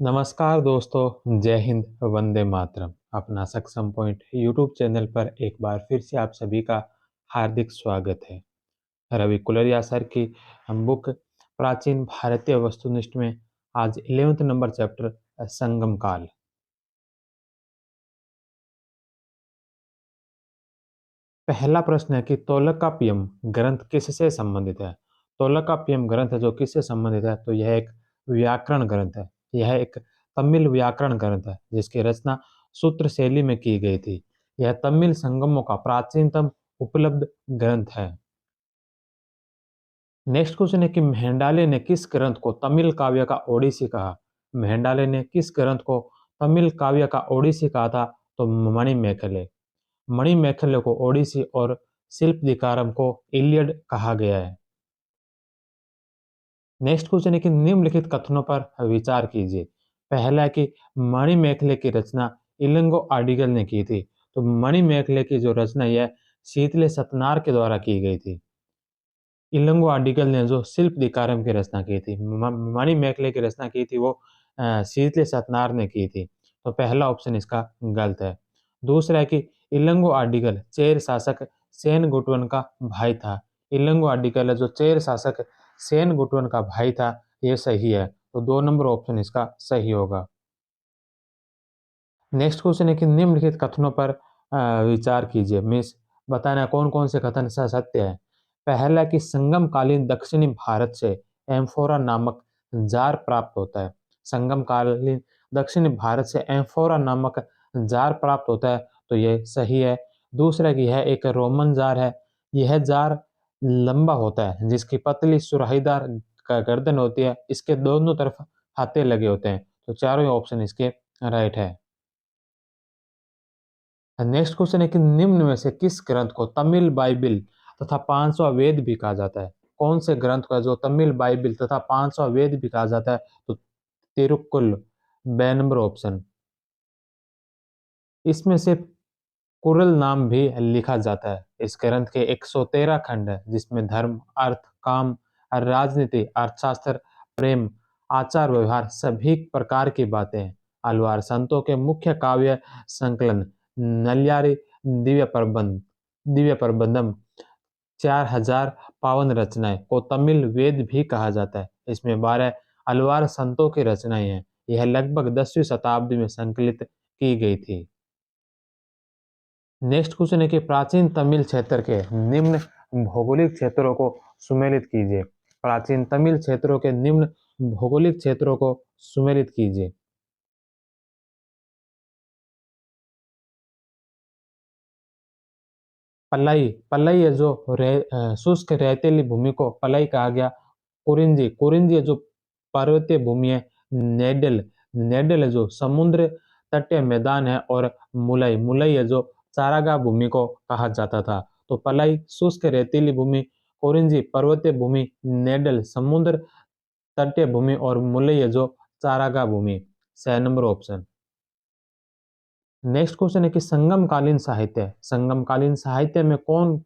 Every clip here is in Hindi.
नमस्कार दोस्तों, जय हिंद, वंदे मातरम। अपना सक्षम पॉइंट यूट्यूब चैनल पर एक बार फिर से आप सभी का हार्दिक स्वागत है। रवि कुलरिया सर की हम बुक प्राचीन भारतीय वस्तुनिष्ठ में आज 11th नंबर चैप्टर संगम काल। पहला प्रश्न है कि तोलकाप्पियम ग्रंथ किससे संबंधित है। तोलकाप्पियम ग्रंथ जो किससे संबंधित है, तो यह एक व्याकरण ग्रंथ है। यह एक तमिल व्याकरण ग्रंथ है जिसकी रचना सूत्र शैली में की गई थी। यह तमिल संगमों का प्राचीनतम उपलब्ध ग्रंथ है। नेक्स्ट क्वेश्चन है कि मेहंडाले ने किस ग्रंथ को तमिल काव्य का ओडिसी कहा। मेहंडाले ने किस ग्रंथ को तमिल काव्य का ओडिसी कहा था, तो मणिमेखले। मणिमेखले को ओडिसी और शिल्पदिकारम को इलियड कहा गया है। नेक्स्ट क्वेश्चन है कि निम्नलिखित कथनों पर विचार कीजिए। पहला है कि मणिमेखले की रचना इलंगो अडिगल ने की थी। तो मणिमेखले की जो रचना यह शीतले सतनार के द्वारा की गई थी। इलंगो अडिगल ने जो शिल्पदिकारम की रचना की थी, मणिमेखले की रचना की थी, वो शीतले सतनार ने की थी। तो पहला ऑप्शन इसका गलत है। दूसरा है कि इलंगो अडिगल चेर शासक सेन गुटवन का भाई था। इलंगो अडिगल जो चेर शासक सेन गुटवन का भाई था, ये सही है। तो 2 नंबर ऑप्शन इसका सही होगा। नेक्स्ट क्वेश्चन है कि निम्नलिखित कथनों पर विचार कीजिए। मीन्स बताना कौन कौन से कथन सत्य है। पहला कि संगम कालीन दक्षिणी भारत से एम्फोरा नामक जार प्राप्त होता है। संगम कालीन दक्षिणी भारत से एम्फोरा नामक जार प्राप्त होता है, तो यह सही है। दूसरा कि यह एक रोमन जार है। यह जार लंबा होता है जिसकी पतली सुराहीदार गर्दन होती है। इसके दोनों तरफ हाथे लगे होते हैं। तो चारों ऑप्शन इसके राइट है। नेक्स्ट क्वेश्चन है कि निम्न में से किस ग्रंथ को तमिल बाइबिल तथा 500वां वेद भी कहा जाता है। कौन से ग्रंथ का जो तमिल बाइबिल तथा 500वां वेद भी कहा जाता है, तो तिरुक्कुल। 2 नंबर ऑप्शन। इसमें से कुरल नाम भी लिखा जाता है। इस ग्रंथ के 113 खंड है जिसमें धर्म, अर्थ, काम, राजनीति, अर्थशास्त्र, प्रेम, आचार व्यवहार सभी प्रकार की बातें हैं। अलवार संतों के मुख्य काव्य संकलन नलियारी दिव्य प्रबंधम 4000 पावन रचनाएं को तमिल वेद भी कहा जाता है। इसमें 12 अलवार संतों की रचनाएं हैं। यह लगभग 10वीं शताब्दी में संकलित की गई थी। नेक्स्ट क्वेश्चन है कि प्राचीन तमिल क्षेत्र के निम्न भौगोलिक क्षेत्रों को सुमेलित कीजिए। प्राचीन तमिल क्षेत्रों के निम्न भौगोलिक क्षेत्रों को सुमेलित कीजिए। पल्लाई पल्लाई है जो शुष्क रेतीली भूमि को पल्लाई कहा गया। कुरिंजी कुरिंजी है जो पर्वतीय भूमि है। नेडल नेडल है जो समुद्र तटीय मैदान है। और मुलई मुलई है जो चारागाह भूमि को कहा जाता था। तो पलाई शुष्क रेतीली भूमि, कुरिंजी पर्वतीय भूमि, नेडल समुद्र तटीय भूमि और मुलई है जो चारागाह भूमि। 6 नंबर ऑप्शन। नेक्स्ट क्वेश्चन है कि संगमकालीन साहित्य में कौन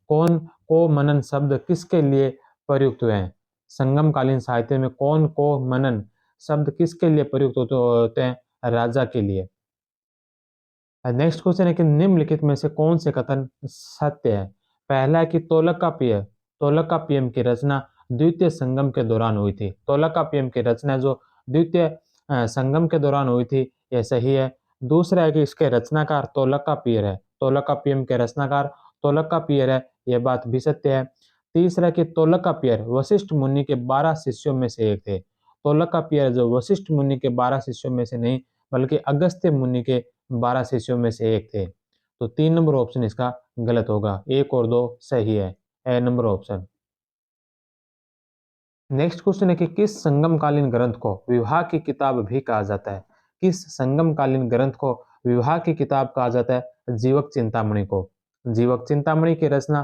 कौन को मनन शब्द किसके लिए प्रयुक्त हुए हैं। संगमकालीन साहित्य में कौन को मनन शब्द किसके लिए प्रयुक्त होते हैं, राजा के लिए। नेक्स्ट क्वेश्चन है कि निम्नलिखित में से कौन से कथन सत्य है। पहला है कि तोलकाप्पियम की रचना द्वितीय संगम के दौरान हुई थी। तोलकाप्पियम की रचना जो द्वितीय संगम के दौरान हुई थी, यह सही है। दूसरा है कि इसके रचनाकार तोलकाप्पियर है। तोलकाप्पियम के रचनाकार तोलकाप्पियर है, यह बात भी सत्य है। तीसरा है कि तोलकाप्पियर वशिष्ठ मुनि के 12 शिष्यों में से एक थे। तोलकाप्पियर जो वशिष्ठ मुनि के 12 शिष्यों में से नहीं, बल्कि अगस्त्य मुनि के 12 शिष्यों में से एक थे। तो 3 नंबर ऑप्शन इसका गलत होगा। 1 और 2 सही है। A number option. Next question है कि किस संगमकालीन ग्रंथ को विवाह की किताब भी कहा जाता है। किस संगमकालीन ग्रंथ को विवाह की किताब कहा जाता है। जीवक चिंतामणि को। जीवक चिंतामणि की रचना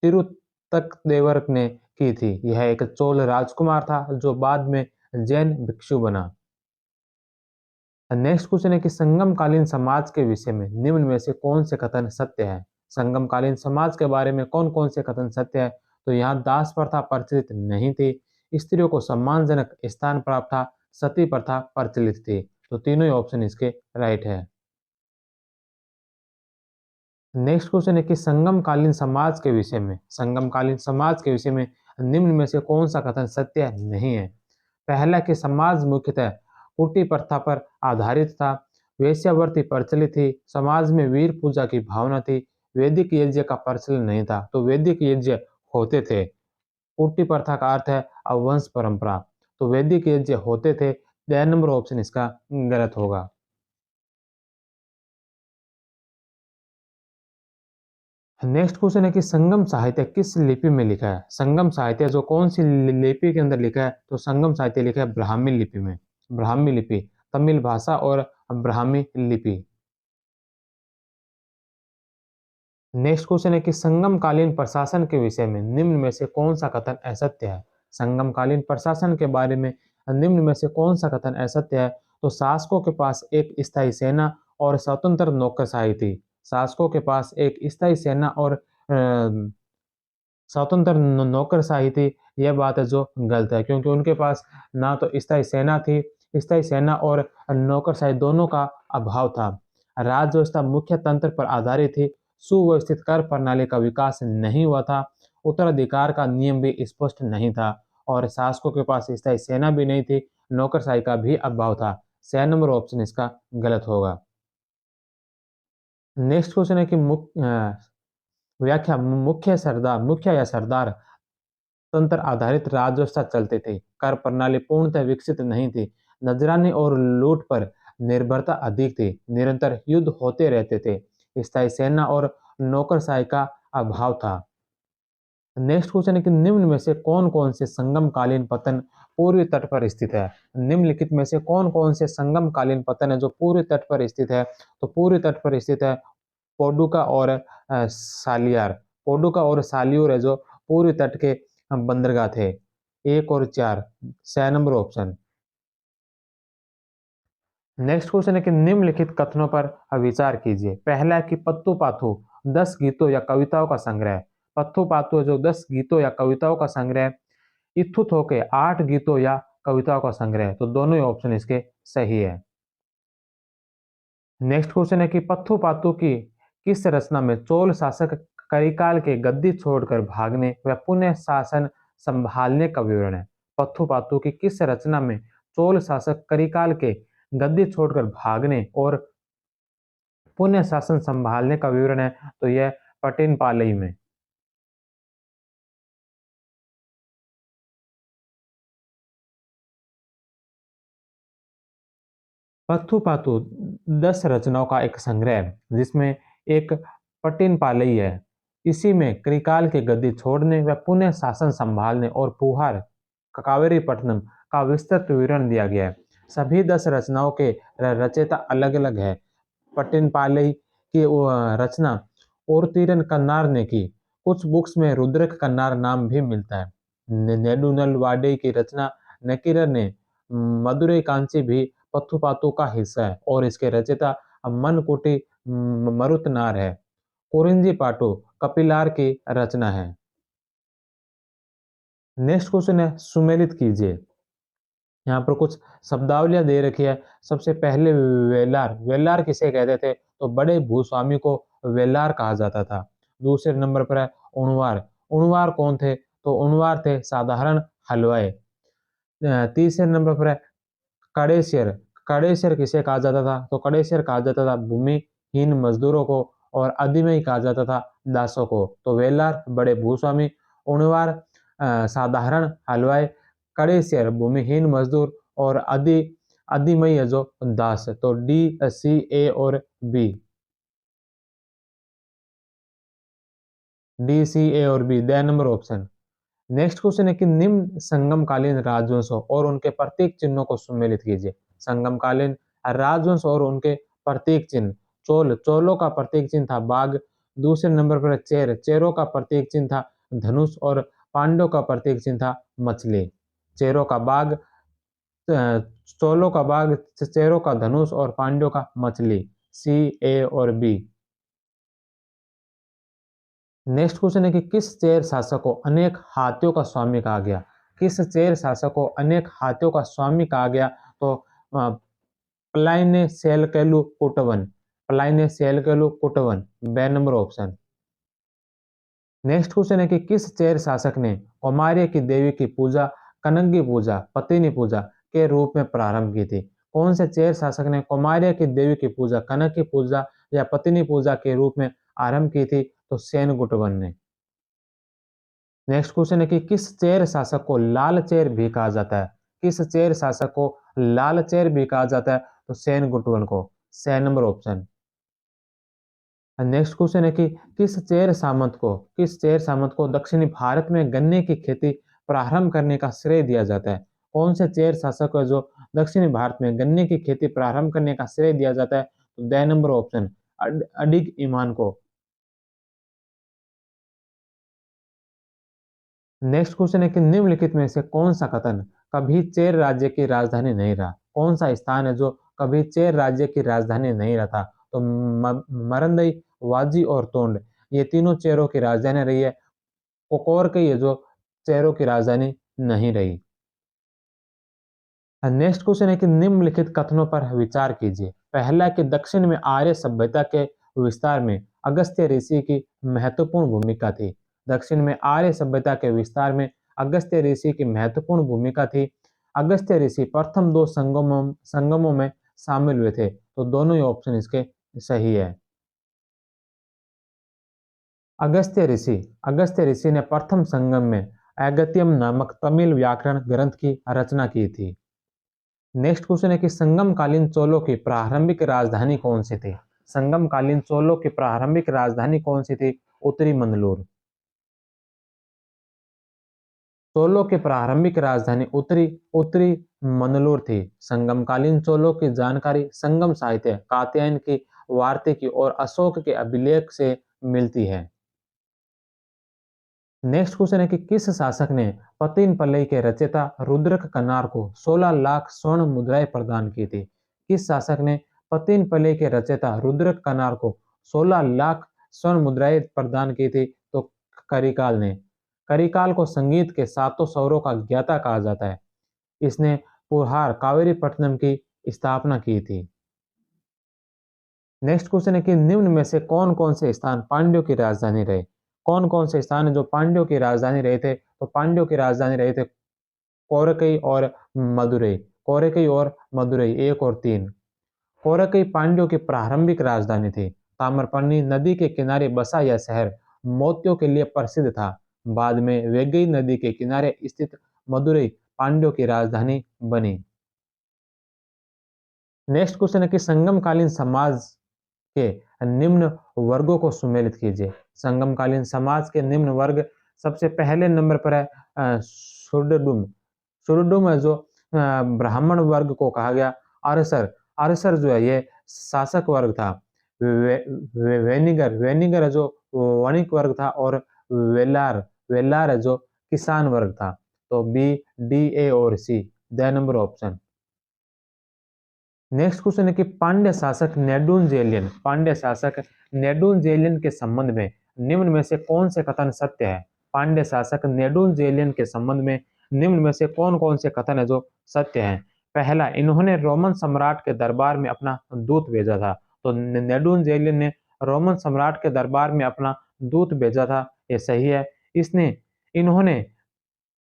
तिरुतक ने की थी। यह एक चोल राजकुमार था जो बाद में जैन भिक्षु बना। नेक्स्ट क्वेश्चन है कि संगमकालीन समाज के विषय में निम्न में से कौन से कथन सत्य है। संगमकालीन समाज के बारे में कौन कौन से कथन सत्य है, तो यहाँ दास प्रथा प्रचलित नहीं थी। स्त्रियों को सम्मानजनक स्थान प्राप्त था। सती प्रथा प्रचलित थी। तो तीनों ही ऑप्शन इसके राइट है। नेक्स्ट क्वेश्चन है कि संगम कालीन समाज के विषय में निम्न में से कौन सा कथन सत्य नहीं है। पहला कि समाज मुख्यतः कुटी प्रथा पर आधारित था, वेश्यावृत्ति प्रचलित थी, समाज में वीर पूजा की भावना थी, वैदिक यज्ञ का प्रचलन नहीं था। तो वैदिक यज्ञ होते थे। कुटी प्रथा का अर्थ है अवंश परंपरा। तो वैदिक यज्ञ होते थे। ड नंबर ऑप्शन इसका गलत होगा। नेक्स्ट क्वेश्चन है कि संगम साहित्य किस लिपि में लिखा है। संगम साहित्य जो कौन सी लिपि के अंदर लिखा है, तो संगम साहित्य लिखा है ब्राह्मी लिपि में। ब्राह्मी लिपि, तमिल भाषा और ब्राह्मी लिपि। नेक्स्ट क्वेश्चन है कि संगमकालीन प्रशासन के विषय में निम्न में से कौन सा कथन असत्य है। संगमकालीन प्रशासन के बारे में निम्न में से कौन सा कथन असत्य है। तो शासकों के पास एक स्थायी सेना और स्वतंत्र नौकरशाही थी। शासकों के पास एक स्थायी सेना और स्वतंत्र नौकरशाही थी। यह बात है जो गलत है, क्योंकि उनके पास ना तो स्थायी सेना थी, स्थायी सेना और नौकरशाही दोनों का अभाव था। राज्य व्यवस्था मुख्य तंत्र पर आधारित थी। सुव्यवस्थित कर प्रणाली का विकास नहीं हुआ था। उत्तराधिकार का नियम भी स्पष्ट नहीं था और शासकों के पास स्थायी सेना भी नहीं थी। नौकरशाही का भी अभाव था। 6 नंबर ऑप्शन इसका गलत होगा। नेक्स्ट क्वेश्चन है कि व्याख्या मुख्य या सरदार तंत्र आधारित राज्यव्यवस्था चलते थे। कर प्रणाली पूर्णतः विकसित नहीं थी। नजरानी और लूट पर निर्भरता अधिक थी। निरंतर युद्ध होते रहते थे। स्थायी सेना और नौकरशाही का अभाव था। नेक्स्ट क्वेश्चन है कि निम्न में से कौन कौन से संगमकालीन पतन पूर्वी तट पर स्थित है। निम्नलिखित में से कौन कौन से संगमकालीन पतन है जो पूर्वी तट पर स्थित है। तो पूर्वी तट पर स्थित है पोडुका और सालियार। पोडुका और सालियूर है जो पूर्वी तट के बंदरगाह थे। 1 और 4, 6 नंबर ऑप्शन। नेक्स्ट क्वेश्चन है कि निम्नलिखित कथनों पर विचार कीजिए। पहला है कि पत्तू पाथू 10 गीतों या कविताओं का संग्रह। पत्तू पाथू जो 10 गीतों या कविताओं का संग्रह। इत्थुत होके 8 गीतों या कविताओं का संग्रह। तो दोनों ही ऑप्शन इसके सही है। नेक्स्ट क्वेश्चन है कि पत्थू पातू की किस रचना में चोल शासक करिकाल के गद्दी छोड़कर भागने व पुनः शासन संभालने का विवरण है। पत्थू पातू की किस रचना में चोल शासक करिकाल के गद्दी छोड़कर भागने और पुनः शासन संभालने का विवरण है। तो यह पटेन पालई में। पत्थु पातु 10 रचनाओं का एक संग्रह है, जिसमें एक पट्टिन पालई है। इसी में त्रिकाल की गद्दी छोड़ने व पुनः शासन संभालने और पुहार कावेरी पट्टनम का विस्तृत विवरण दिया गया है। सभी 10 रचनाओं के रचयिता अलग अलग है। पट्टिन पालई की रचना ओरतीरन कन्नार ने की। कुछ बुक्स में रुद्रक कन्नार नाम भी मिलता है। नेडुनल वाडे की रचना नकीरर ने। मदुरई कांची भी पत्थुपातु का हिस्सा है और इसके रचयिता मनकुटी मरुतनार है। कुरिंजी पाटू कपिलार की रचना है। नेक्स्ट क्वेश्चन है सुमेलित कीजिए। यहाँ पर कुछ शब्दावलियां दे रखी है। सबसे पहले वेलार। वेलार किसे कहते थे, तो बड़े भूस्वामी को वेलार कहा जाता था। दूसरे नंबर पर है उणवार। उणवार कौन थे, तो उणवार थे साधारण हलवाई। तीसरे नंबर पर है कड़ेशियर। कड़ेशियर किसे कहा जाता था, तो कड़ेशियर कहा जाता था भूमिहीन मजदूरों को और अधिमय कहा जाता था दासों को। तो वेलार बड़े भूस्वामी, उणवार साधारण हलवाई, कड़ेशियर भूमिहीन मजदूर और अधिमय जो दास। तो डी सी ए और be the number option. Next question है कि निम्न संगमकालीन राजवंशों और उनके प्रतीक चिन्हों को सुमेलित कीजिए। संगमकालीन राजवंश और उनके प्रतीक चिन्ह। चोलों का प्रतीक चिन्ह था बाघ। दूसरे नंबर पर चेरों का प्रतीक चिन्ह था धनुष और पांडवों का प्रतीक चिन्ह था मछली। चेरों का बाघ, चोलों का बाघ, चेरों का धनुष और पांडवों का मछली। C, A और B। नेक्स्ट क्वेश्चन है कि किस चेर शासक को अनेक हाथियों का स्वामी कहा गया। किस चेर शासक को अनेक हाथियों का स्वामी कहा गया? तो प्लाइने सेलकेलु कुटवन, प्लाइने सेलकेलु कुटवन, बे नंबर ऑप्शन। नेक्स्ट क्वेश्चन है कि किस चेर शासक ने कौमार्य की देवी की पूजा कनंगी पूजा, पतिनी पूजा के रूप में प्रारंभ की थी? कौन से चेर शासक ने कौमार्य की देवी की पूजा कनक की पूजा या पतिनी पूजा के रूप में आरंभ की थी? तो सेनगुटवन ने। नेक्स्ट क्वेश्चन है कि किस चेर शासक को लाल चेर भी कहा जाता है? किस चेर शासक को लाल चेर भी कहा जाता है? तो सेनगुटवन को, से नंबर ऑप्शन। नेक्स्ट क्वेश्चन है कि किस चेर सामंत को दक्षिणी भारत में गन्ने की खेती प्रारंभ करने का श्रेय दिया जाता है? कौन से चेर शासक को जो दक्षिणी भारत में गन्ने की खेती प्रारंभ करने का श्रेय दिया जाता है? तो द नंबर ऑप्शन, अडिग ईमान को। नेक्स्ट क्वेश्चन है कि निम्नलिखित में से कौन सा कथन कभी चेर राज्य की राजधानी नहीं रहा? कौन सा स्थान है जो कभी चेर राज्य की राजधानी नहीं रहा था? तो मरंदई, वाजी और तोंड, ये तीनों चेरों की राजधानी रही है। कोकोर के ये जो चेरों की राजधानी नहीं रही। नेक्स्ट क्वेश्चन है कि निम्नलिखित कथनों पर विचार कीजिए। पहला कि दक्षिण में आर्य सभ्यता के विस्तार में अगस्त्य ऋषि की महत्वपूर्ण भूमिका थी। दक्षिण में आर्य सभ्यता के विस्तार में अगस्त्य ऋषि की महत्वपूर्ण भूमिका थी। अगस्त्य ऋषि प्रथम दो संगमों में शामिल हुए थे। तो दोनों ही ऑप्शन इसके सही है। अगस्त्य ऋषि ने प्रथम संगम में अगत्यम नामक तमिल व्याकरण ग्रंथ की रचना की थी। नेक्स्ट क्वेश्चन है कि संगमकालीन चोलों की प्रारंभिक राजधानी कौन सी थी? संगमकालीन चोलों की प्रारंभिक राजधानी कौन सी थी? उत्तरी मंदलूर। चोलों की प्रारंभिक राजधानी उत्तरी उत्तरी मंदलूर थी। संगमकालीन चोलों की जानकारी संगम साहित्य, कात्यायन की वार्तिकी और अशोक के अभिलेख से मिलती है। नेक्स्ट क्वेश्चन है कि किस शासक ने पतिनपल्लई के रचयिता रुद्रक कनार को 16 लाख स्वर्ण मुद्राएं प्रदान की थी? किस शासक ने पतिनपल्लई के रचयिता रुद्रक कनार को 16 लाख स्वर्ण मुद्राएं प्रदान की थी? तो करिकाल ने। करिकाल को संगीत के सातों स्वरों का ज्ञाता कहा जाता है। इसने पुरहार कावेरीपट्टनम की स्थापना की थी। नेक्स्ट क्वेश्चन है कि निम्न में से कौन कौन से स्थान पांड्यों की राजधानी रहे? कौन कौन से स्थान है जो पांड्यों की राजधानी रहे थे? तो पांड्यों की राजधानी रहे थे कोरकई और मदुरई। कोरकई और मदुरई, 1 और 3। कोरकई पांड्यों की प्रारंभिक राजधानी थी। ताम्रपर्णी नदी के किनारे बसा यह शहर मोतियों के लिए प्रसिद्ध था। बाद में वेगई नदी के किनारे स्थित मदुरई पांड्यों की राजधानी बनी। नेक्स्ट क्वेश्चन है कि संगमकालीन समाज के निम्न वर्गों को सुमेलित कीजिए। संगमकालीन समाज के निम्न वर्ग, सबसे पहले नंबर पर है सुरडुम। सुरडुम है जो ब्राह्मण वर्ग को कहा गया। अरसर, अरसर जो है ये शासक वर्ग था। वेनिगर है जो वणिक वर्ग था। और वेलार, वेलार है जो किसान वर्ग था। तो बी, डी, ए और C, the number option. Next question है कि पांड्य शासक नेडुंजेलियन के संबंध में निम्न में से कौन से कथन सत्य है? पांड्य शासक नेडुंजेलियन के संबंध में निम्न में से कौन कौन से कथन है जो सत्य हैं? पहला, इन्होंने रोमन सम्राट के दरबार में अपना दूत भेजा था। तो नेडुंजेलियन ने रोमन सम्राट के दरबार में अपना दूत भेजा था, ये सही है। इन्होंने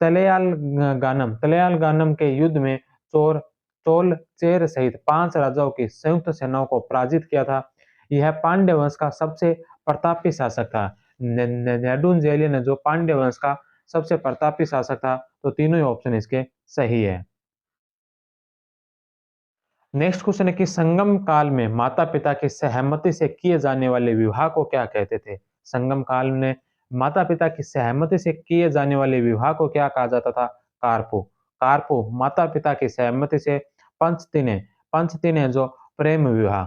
तलयाल गानम के युद्ध में चोर चोल चेर सहित 5 राजाओं की संयुक्त सेनाओं को पराजित किया था। यह पांड्य वंश का सबसे प्रतापी शासक था। नेडुंजेलियन जो पांड्य वंश का सबसे प्रतापी शासक था। तो तीनों ही ऑप्शन इसके सही है। नेक्स्ट क्वेश्चन है कि संगम काल में माता पिता की सहमति से किए जाने वाले विवाह को क्या कहते थे? संगम काल में माता पिता की सहमति से किए जाने वाले विवाह को क्या कहा जाता था? कारपो। कारपो माता पिता की सहमति से पंचतीने, पंचतीने जो प्रेम विवाह।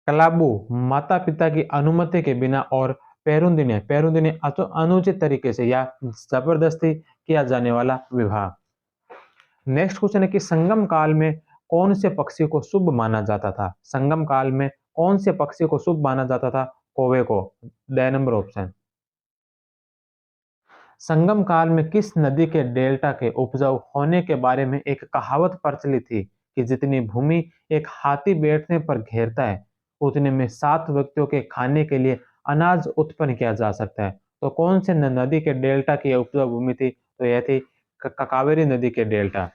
कलाबू माता पिता की अनुमति के बिना। और पेरुंदिने, पेरुंदिने अनुचित तरीके से या जबरदस्ती किया जाने वाला विवाह। नेक्स्ट क्वेश्चन है कि संगम काल में कौन से पक्षी को शुभ माना जाता था? संगम काल में कौन से पक्षी को शुभ माना जाता था? कोवे को। The number option. संगम काल में किस नदी के डेल्टा के उपजाऊ होने के बारे में एक कहावत प्रचलित थी कि जितनी भूमि एक हाथी बैठने पर घेरता है, उतने में 7 व्यक्तियों के खाने के लिए अनाज उत्पन्न किया जा सकता है। तो कौन से नदी के डेल्टा की यह उपजाऊ भूमि थी? तो यह थी कावेरी नदी के डेल्टा।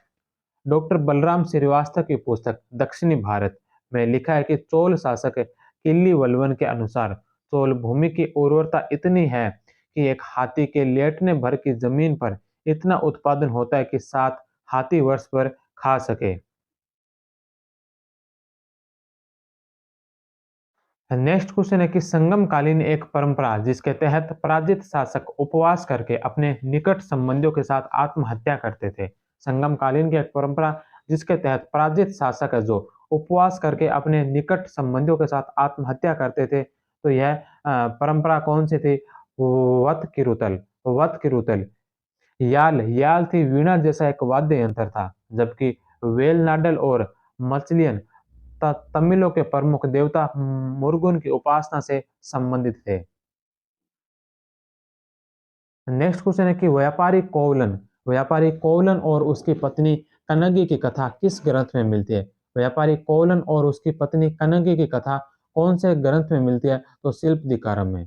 डॉक्टर बलराम श्रीवास्तव की पुस्तक दक्षिणी भारत में लिखा है कि चोल शासक किल्ली वल्वन के अनुसार चोल भूमि की उर्वरता इतनी है कि एक हाथी के लेटने भर की जमीन पर इतना उत्पादन होता है कि 7 हाथी वर्ष भर खा सके। नेक्स्ट क्वेश्चन है कि संगम कालीन एक परंपरा जिसके तहत पराजित शासक उपवास करके अपने निकट संबंधियों के साथ आत्महत्या करते थे। संगम कालीन की एक परंपरा जिसके तहत पराजित शासक है जो उपवास करके अपने निकट संबंधियों के साथ आत्महत्या करते थे, तो यह परंपरा कौन सी थी? वत किरुतल। वत किरुतल। याल याल थी वीणा जैसा एक वाद्य यंत्र था, जबकि वेलनाडल और मचलियन तमिलों के प्रमुख देवता मुर्गुन की उपासना से संबंधित थे। नेक्स्ट क्वेश्चन है कि व्यापारी कोवलन और उसकी पत्नी कनगी की कथा किस ग्रंथ में मिलती है? व्यापारी कोवलन और उसकी पत्नी कनगी की कथा कौन से ग्रंथ में मिलती है? तो शिल्प दिकारम में।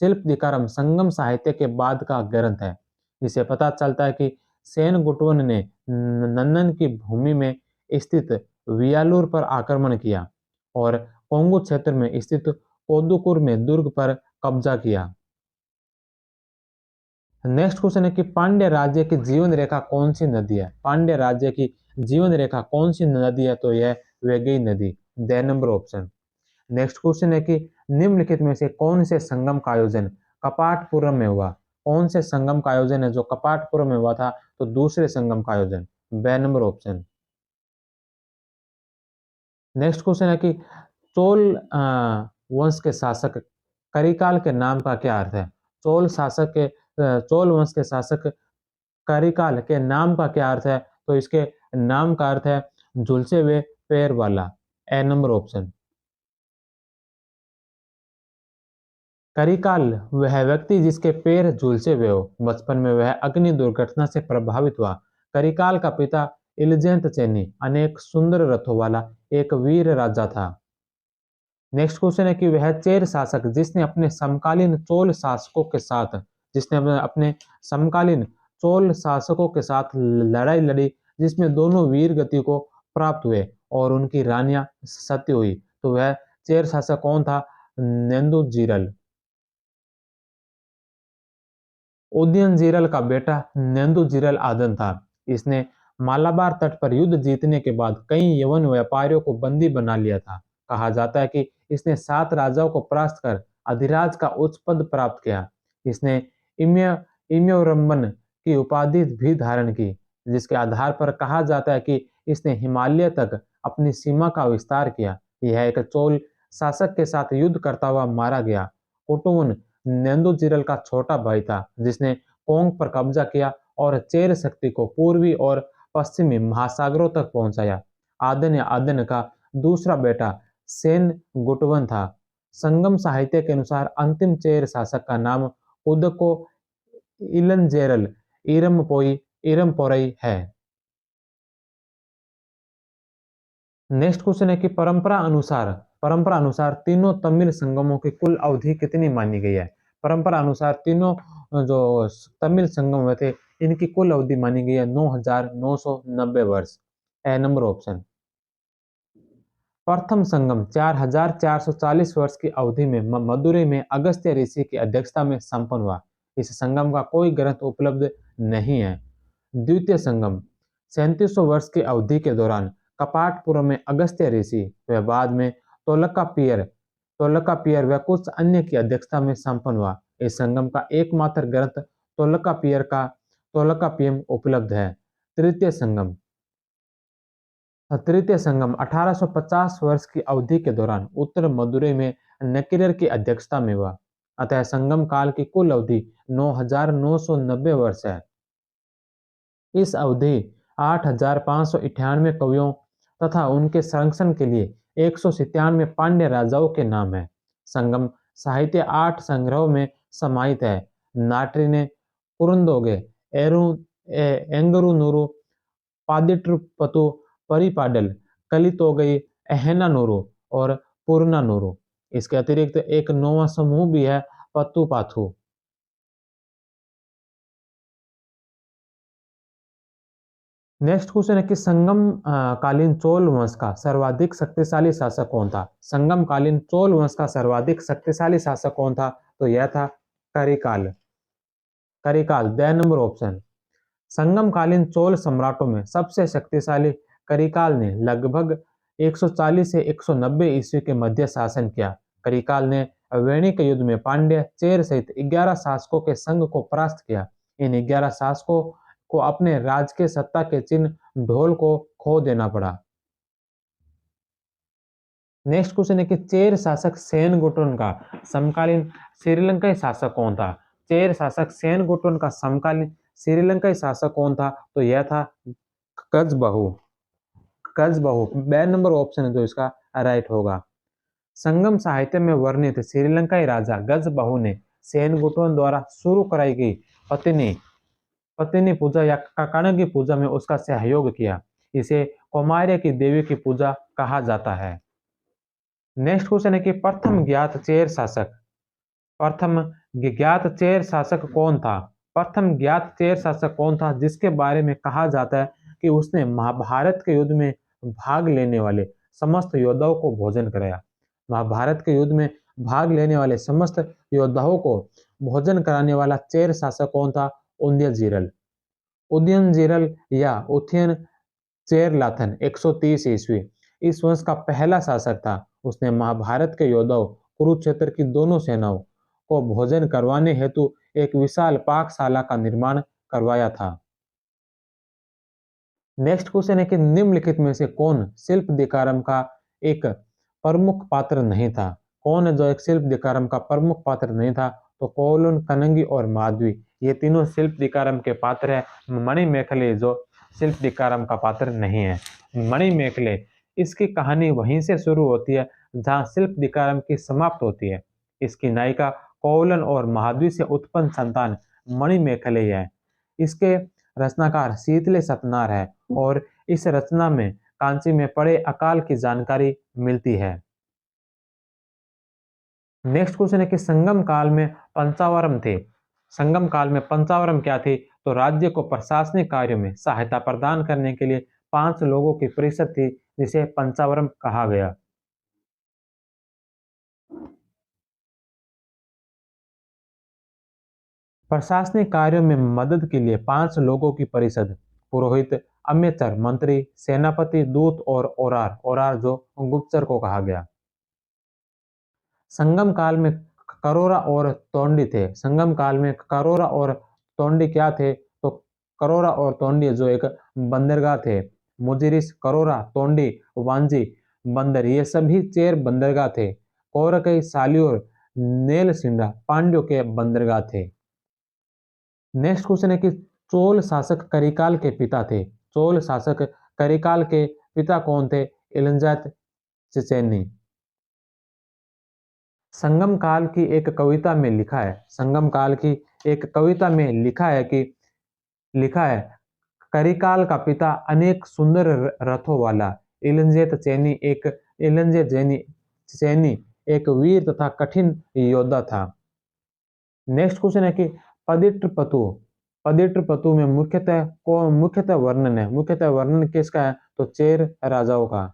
शिल्प दिकारम संगम साहित्य के बाद का ग्रंथ है। इसे पता चलता है कि सेन गुटवन ने नंदन की भूमि में स्थित वियालूर पर आक्रमण किया और कोंगू क्षेत्र में स्थित कोदुकुर में दुर्ग पर कब्जा किया। नेक्स्ट क्वेश्चन है कि पांड्य राज्य की जीवन रेखा कौन सी नदी है? पांड्य राज्य की जीवन रेखा कौन सी नदी है? तो यह वेगई नदी। The number option. Next question है कि निम्नलिखित में से कौन से संगम का आयोजन कपाटपुरम में हुआ? कौन से संगम का आयोजन है जो कपाटपुरम में हुआ था? तो दूसरे संगम का आयोजन। ब नंबर ऑप्शन। नेक्स्ट क्वेश्चन है कि चोल वंश के शासक करिकाल के नाम का क्या अर्थ है? चोल वंश के शासक करिकाल के नाम का क्या अर्थ है? तो इसके नाम का अर्थ है झुलसे हुए पैर वाला। ए नंबर ऑप्शन। करिकाल वह व्यक्ति जिसके पैर झुलसे हुए हो। बचपन में वह अग्नि दुर्घटना से प्रभावित हुआ। करिकाल का पिता इलजेंत चेनी अनेक सुंदर रथों वाला एक वीर राजा था। नेक्स्ट क्वेश्चन है कि वह चेर शासक जिसने अपने समकालीन चोल शासकों के साथ लड़ाई लड़ी जिसमें दोनों वीर गति को प्राप्त हुए और उनकी रानियां सती हुई, तो वह चेर शासक कौन था? नेंदुजीरल। उदयनजीरल का बेटा नेंदुजीरल आदन था। इसने मालाबार तट पर युद्ध जीतने के बाद कई यवन व्यापारियों को बंदी बना लिया था। कहा जाता है कि इसने 7 राजाओं को परास्त कर अधिराज का उच्च पद प्राप्त किया। इसने इम्य इम्योरम्बन की उपाधि भी धारण की, जिसके आधार पर कहा जाता है कि इसने हिमालय तक अपनी सीमा का विस्तार किया। यह एक चोल शासक के साथ युद्ध करता हुआ मारा गया। कुटुन नेंदुजीरल का छोटा भाई था जिसने कोंग पर कब्जा किया और चेर शक्ति को पूर्वी और पश्चिमी महासागरों तक पहुंचाया। आदन या आदन का दूसरा बेटा सेन गुटवन था। संगम साहित्य के अनुसार अंतिम चेर शासक का नाम उदको इलंजेरल इरमपोरई है। नेक्स्ट क्वेश्चन है कि परंपरा अनुसार तीनों तमिल संगमों की कुल अवधि कितनी मानी गई है? परंपरा अनुसार तीनों जो तमिल संगम हुए थे इनकी कुल अवधि मानी गई है 9,990 वर्ष। ए नंबर ऑप्शन। प्रथम संगम 4,440 वर्ष की अवधि में मदुरई में अगस्त्य ऋषि की अध्यक्षता में संपन्न हुआ। इस संगम का कोई ग्रंथ उपलब्ध नहीं है। द्वितीय संगम 3700 वर्ष की अवधि के दौरान कपाटपुरम में अगस्त्य ऋषि व बाद में तोलकापियर व कुछ अन्य की अध्यक्षता में संपन्न हुआ। इस संगम का एकमात्र ग्रंथ तोलकापियम उपलब्ध है। तृतीय संगम 1850 वर्ष की अवधि के दौरान उत्तर मदुरई में नकीरर की अध्यक्षता में हुआ। अतः संगम काल की कुल अवधि 9,990 वर्ष है। इस अवधि 8,598 कवियों तथा उनके संरक्षण के लिए 197 पांड्य राजाओं के नाम है। संगम साहित्य 8 संग्रहों में समाहित है। नाटरी कुरुंदोगे, एरू एंगरूनूरू, पादिट्रपतु, परिपाडल, कलितोगई, एहनानूरू और पुरनानूरू। इसके अतिरिक्त एक नौवां समूह भी है, पत्तुपाथु। नेक्स्ट क्वेश्चन है कि संगम कालीन चोल वंश का सर्वाधिक शक्तिशाली शासक कौन था? संगम कालीन चोल वंश का सर्वाधिक शक्तिशाली शासक कौन था? तो यह था Karikala. Karikala, the number option. संगमकालीन चोल सम्राटों में सबसे शक्तिशाली करिकाल ने लगभग 140 से 190 ईस्वी के मध्य शासन किया। करिकाल ने वैणिक युद्ध में पांड्य, चेर सहित 11 शासकों के संघ को परास्त किया। इन 11 शासकों को अपने राजकीय सत्ता के चिन्ह ढोल को खो देना पड़ा। नेक्स्ट क्वेश्चन है कि चेर शासक सेनगुटुन का समकालीन श्रीलंकाई शासक कौन था? चेर शासक सेनगुटुन का समकालीन श्रीलंकाई शासक कौन था? तो यह था कजबहू। कजबहू, बी नंबर ऑप्शन है जो इसका राइट होगा। संगम साहित्य में वर्णित श्रीलंकाई राजा गजबहू ने सेनगुटुन द्वारा शुरू कराई गई पत्नी पत्नी पूजा या काकण की पूजा में उसका सहयोग किया। इसे कौमार्य की देवी की पूजा कहा जाता है। नेक्स्ट क्वेश्चन है कि प्रथम ज्ञात चेर शासक प्रथम ज्ञात चेर शासक कौन था? प्रथम ज्ञात चेर शासक कौन था जिसके बारे में कहा जाता है कि उसने महाभारत के युद्ध में भाग लेने वाले समस्त योद्धाओं को भोजन कराया? महाभारत के युद्ध में भाग लेने वाले समस्त योद्धाओं को भोजन कराने वाला चेर शासक कौन था? उदयनजीरल। उदयनजीरल या उथयन चेरलाथन 130 ईस्वी इस वंश का पहला शासक था। उसने महाभारत के योद्धाओं कुरुक्षेत्र की दोनों सेनाओं को भोजन करवाने हेतु एक विशाल पाकशाला का निर्माण करवाया था। नेक्स्ट क्वेश्चन है कि निम्नलिखित में से कौन शिल्प दिकारम का एक प्रमुख पात्र नहीं था? कौन है जो एक शिल्प दिकारम का प्रमुख पात्र नहीं था? तो कोलन, कनंगी और माधवी ये तीनों शिल्प दिकारम के पात्र है। मणिमेखले जो शिल्प दिकारम का पात्र नहीं है। मणिमेखले इसकी कहानी वहीं से शुरू होती है जहां शिल्प दिकारम की समाप्त होती है। इसकी नायिका कोवलन और माधवी से उत्पन्न संतान मणिमेखले है। इसके रचनाकार शीतले सतनार है और इस रचना में कांची में पड़े अकाल की जानकारी मिलती है। नेक्स्ट क्वेश्चन है कि संगम काल में पंचावरम थे। संगम काल में पंचावरम क्या थे? तो राज्य को प्रशासनिक कार्यों में सहायता प्रदान करने के लिए 5 लोगों की परिषद थी जिसे पंचावरम कहा गया। प्रशासनिक कार्यों में मदद के लिए 5 लोगों की परिषद, पुरोहित, अम्यचर, मंत्री, सेनापति, दूत और ओरार ओरार जो गुप्तचर को कहा गया। संगम काल में करोरा और तोंडी थे। संगम काल में करोरा और तोंडी क्या थे? तो करोरा और तोंडी जो एक बंदरगाह थे। मुजिरिस, करोरा, तोंडी, वांजी, बंदर ये सभी चेर बंदरगाह थे। कोरकई, सालियोर, नेलसिंडा पांड्यों के बंदरगाह थे। नेक्स्ट क्वेश्चन है कि चोल शासक करिकाल के पिता थे। चोल शासक करिकाल के पिता कौन थे? इलंजात चिचेनी। संगम काल की एक कविता में लिखा है संगम काल की एक कविता में लिखा है करिकाल का पिता अनेक सुंदर रथों वाला इलंजे चैनी एक वीर तथा कठिन योद्धा था। नेक्स्ट क्वेश्चन है कि पदिट्रपतु पदिट्रपतु में मुख्यतः वर्णन किसका है? तो चेर राजाओं का।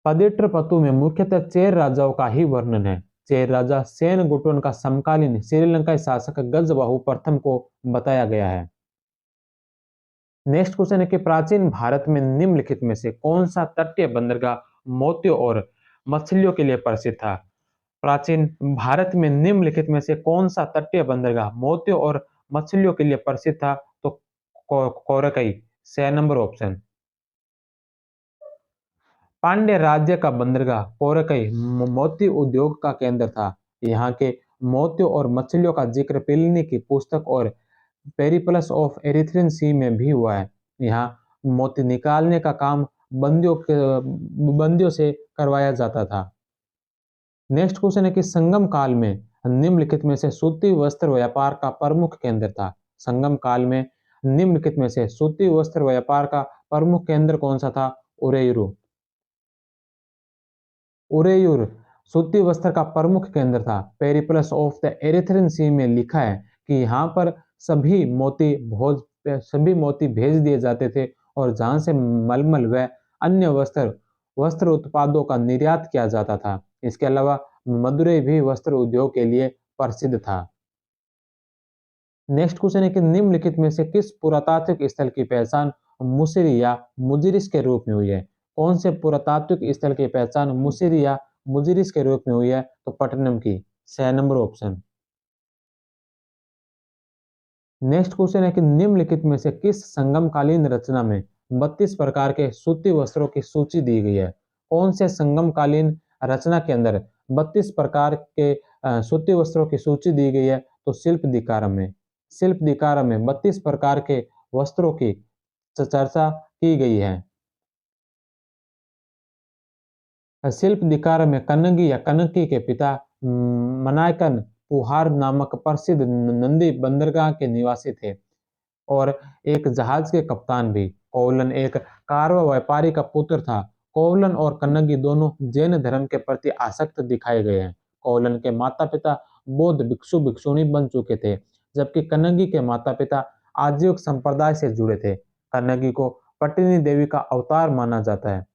पदिट्रपतु में मुख्यतः चेर राजाओं का ही वर्णन है। चेर राजा सेनगुटुन का समकालीन श्रीलंकाई शासक गजबाहु प्रथम को बताया गया है। नेक्स्ट क्वेश्चन है कि प्राचीन भारत में निम्नलिखित में से कौन सा तटीय बंदरगाह मोतियों और मछलियों के लिए प्रसिद्ध था? प्राचीन भारत में निम्नलिखित में से कौन सा तटीय बंदरगाह मोतियों और मछलियों के लिए प्रसिद्ध था? तो कोरकई, 6 नंबर ऑप्शन। पांड्य राज्य का बंदरगाह कोरकई मोती उद्योग का केंद्र था। यहाँ के मोतियों और मछलियों का जिक्र प्लिनी की पुस्तक और पेरिप्लस ऑफ एरिथ्रियन सी में भी हुआ है। यहाँ मोती निकालने का काम बंदियों से करवाया जाता था। नेक्स्ट क्वेश्चन है कि संगम काल में निम्नलिखित में से सूती वस्त्र व्यापार का प्रमुख केंद्र था। संगम काल में निम्नलिखित में से सूती वस्त्र व्यापार का प्रमुख केंद्र कौन सा था? उरेयूर। उरेयूर सूती वस्त्र का प्रमुख केंद्र था। पेरिप्लस ऑफ द एरिथ्रियन सी में लिखा है कि यहाँ पर सभी मोती भेज दिए जाते थे और जहाँ से मलमल व अन्य वस्त्र उत्पादों का निर्यात किया जाता था। इसके अलावा मदुरै भी वस्त्र उद्योग के लिए प्रसिद्ध था। नेक्स्ट क्वेश्चन है कि निम्नलिखित में से किस पुरातात्विक स्थल की पहचान मुसिरी या मुजिरिस के रूप में हुई है? कौन से पुरातात्विक स्थल की पहचान मुसिरी या मुजिरिस के रूप में हुई है? तो पट्टनम की। 6 नंबर ऑप्शन। नेक्स्ट क्वेश्चन है कि निम्नलिखित में से किस संगमकालीन रचना में 32 प्रकार के सूती वस्त्रों की सूची दी गई है? कौन से संगमकालीन रचना के अंदर 32 प्रकार के सूती वस्त्रों की सूची दी गई है? तो शिल्प दिकारम में 32 प्रकार के वस्त्रों की चर्चा की गई है। शिल्प दिकार में कन्नगी या कनकी के पिता मनायकन पुहार नामक प्रसिद्ध नंदी बंदरगाह के निवासी थे और एक जहाज के कप्तान भी। कोवलन एक कार्व व्यापारी का पुत्र था। कोवलन और कन्नगी दोनों जैन धर्म के प्रति आसक्त दिखाए गए हैं। कोवलन के माता पिता बौद्ध भिक्षु भिक्षुणी बन चुके थे, जबकि कन्नगी के माता पिता आजीविक संप्रदाय से जुड़े थे। कन्नगी को पट्टिनी देवी का अवतार माना जाता है।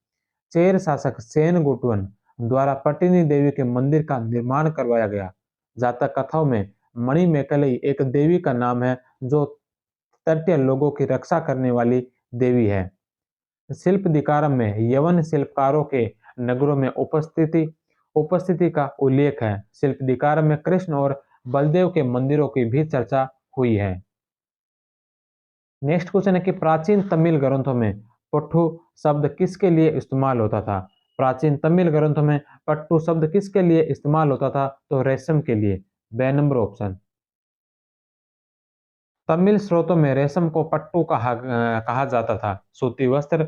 चेर शासक सेनगुटवन द्वारा पट्टिनी देवी के मंदिर का निर्माण करवाया गया। जातक कथाओं में मणिमेकलई एक देवी का नाम है जो तटीय लोगों की रक्षा करने वाली देवी है। शिल्प दिकारम में यवन शिल्पकारों के नगरों में उपस्थिति का उल्लेख है। शिल्प दिकारम में कृष्ण और बलदेव के मंदिरों की भी चर्चा हुई है। नेक्स्ट क्वेश्चन है कि प्राचीन तमिल ग्रंथों में पट्टू शब्द किसके लिए इस्तेमाल होता था? प्राचीन तमिल ग्रंथों में पट्टू शब्द किसके लिए इस्तेमाल होता था? तो रेशम के लिए। 2 नंबर ऑप्शन। तमिल स्रोतों में रेशम को पट्टू कहा जाता था। सूती वस्त्र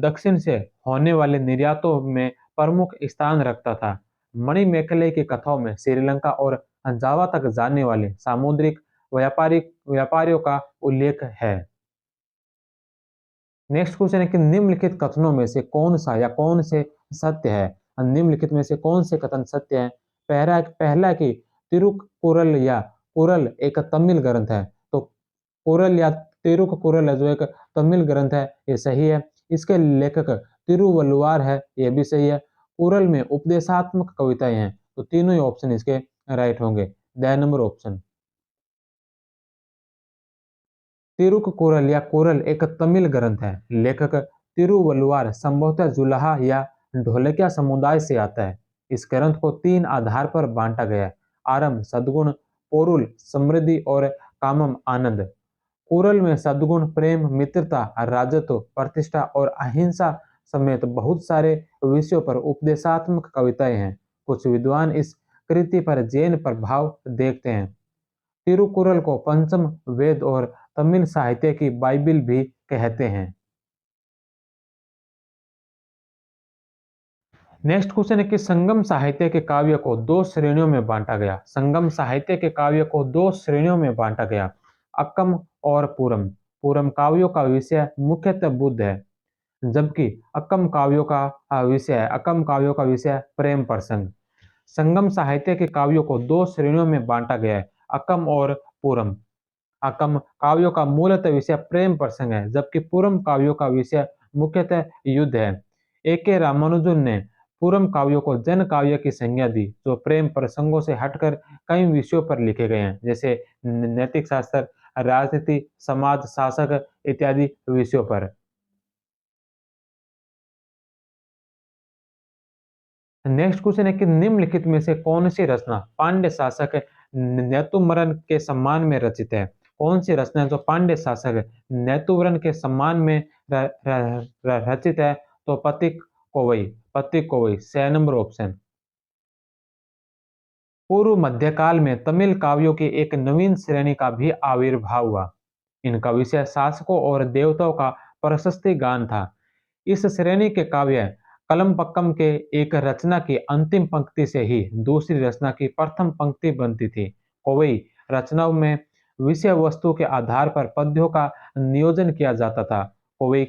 दक्षिण से होने वाले निर्यातों में प्रमुख स्थान रखता था। मणिमेखले की कथाओं में श्रीलंका और जावा तक जाने वाले सामुद्रिक व्यापारियों का उल्लेख है। नेक्स्ट क्वेश्चन है कि निम्नलिखित कथनों में से कौन सा या कौन से सत्य है? निम्नलिखित में से कौन से कथन सत्य है? पहला कि तिरुकुरल या कुरल एक तमिल ग्रंथ है। तो कुरल या तिरुकुरल जो एक तमिल ग्रंथ है, ये सही है। इसके लेखक तिरुवल्लुवार है, ये भी सही है। कुरल में उपदेशात्मक कविताएं हैं, तो तीनों ही ऑप्शन इसके राइट होंगे। 2 नंबर ऑप्शन। तिरुकुरल या कुरल एक तमिल ग्रंथ है। लेखक तिरुवल्लुवार संभवतः जुलाहा या ढोलकिया समुदाय से आता है। इस ग्रंथ को 3 आधार पर बांटा गया है: आरंभ, सद्गुण, पोरुल, समृद्धि और कामम, आनंद। कुरल में सद्गुण, प्रेम, मित्रता, राजत्व, प्रतिष्ठा और अहिंसा समेत बहुत सारे विषयों पर उपदेशात्मक कविताएं हैं। कुछ विद्वान इस कृति पर जैन प्रभाव देखते हैं। तिरुकुरल को पंचम वेद और तमिल साहित्य की बाइबिल भी कहते हैं। नेक्स्ट क्वेश्चन है कि संगम साहित्य के काव्य को 2 श्रेणियों में बांटा गया। संगम साहित्य के काव्य को 2 श्रेणियों में बांटा गया: अक्कम और पूरम। पूरम काव्यों का विषय मुख्यतः बुद्ध है, जबकि अक्कम काव्यों का विषय प्रेम प्रसंग। संगम साहित्य के काव्यों को 2 श्रेणियों में बांटा गया है: अक्कम और पूरम। अक्कम काव्यों का मूलतः विषय प्रेम प्रसंग है, जबकि पूरम काव्यों का विषय मुख्यतः युद्ध है। A.K. रामानुजन ने पूरम काव्यों को जन काव्य की संज्ञा दी, जो प्रेम प्रसंगों से हटकर कई विषयों पर लिखे गए हैं, जैसे नैतिक शास्त्र, राजनीति, समाज शासक इत्यादि विषयों पर। नेक्स्ट क्वेश्चन है कि निम्नलिखित में से कौन सी रचना पांड्य शासक नेतुमरन के सम्मान में रचित है? कौन सी रचना है जो पांड्य शासक नेतुवरन के सम्मान में रचित है? तो पतिक कोवई। 6 number option. पूर्व मध्यकाल में तमिल काव्यों की एक नवीन श्रेणी का भी आविर्भाव हुआ। इनका विषय शासकों और देवताओं का प्रशस्ति गान था। इस श्रेणी के काव्य कलमपक्कम के एक रचना की अंतिम पंक्ति से ही दूसरी रचना की प्रथम पंक्ति बनती थी। कोवई रचनाओं में विषय वस्तु के आधार पर पद्यों का नियोजन किया जाता था। कोवई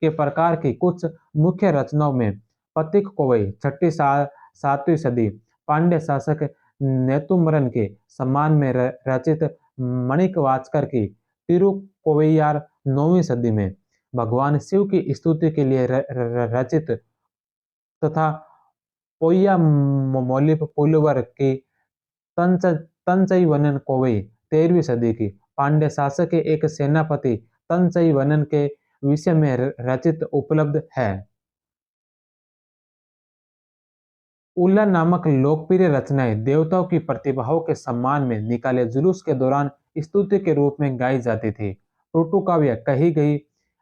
के प्रकार की कुछ मुख्य रचनाओं में पथिक कोवई छठी 7वीं सदी पांड्य शासक नेतुमरन के सम्मान में रचित मणिक वाचकर की तिरुकोवैयार 9वीं सदी में भगवान शिव की स्तुति के लिए रचित तथा पोय्या पुलवर की तंच तंचईवनन कोवई 13वीं सदी की पांड्य शासक के एक सेनापति तंचईवनन के विषय में रचित उपलब्ध है। उल्ला नामक लोकप्रिय रचनाएं देवताओं की प्रतिभाओं के सम्मान में निकाले जुलूस के दौरान स्तुति के रूप में गाई जाती थी। टूटू काव्य कही गई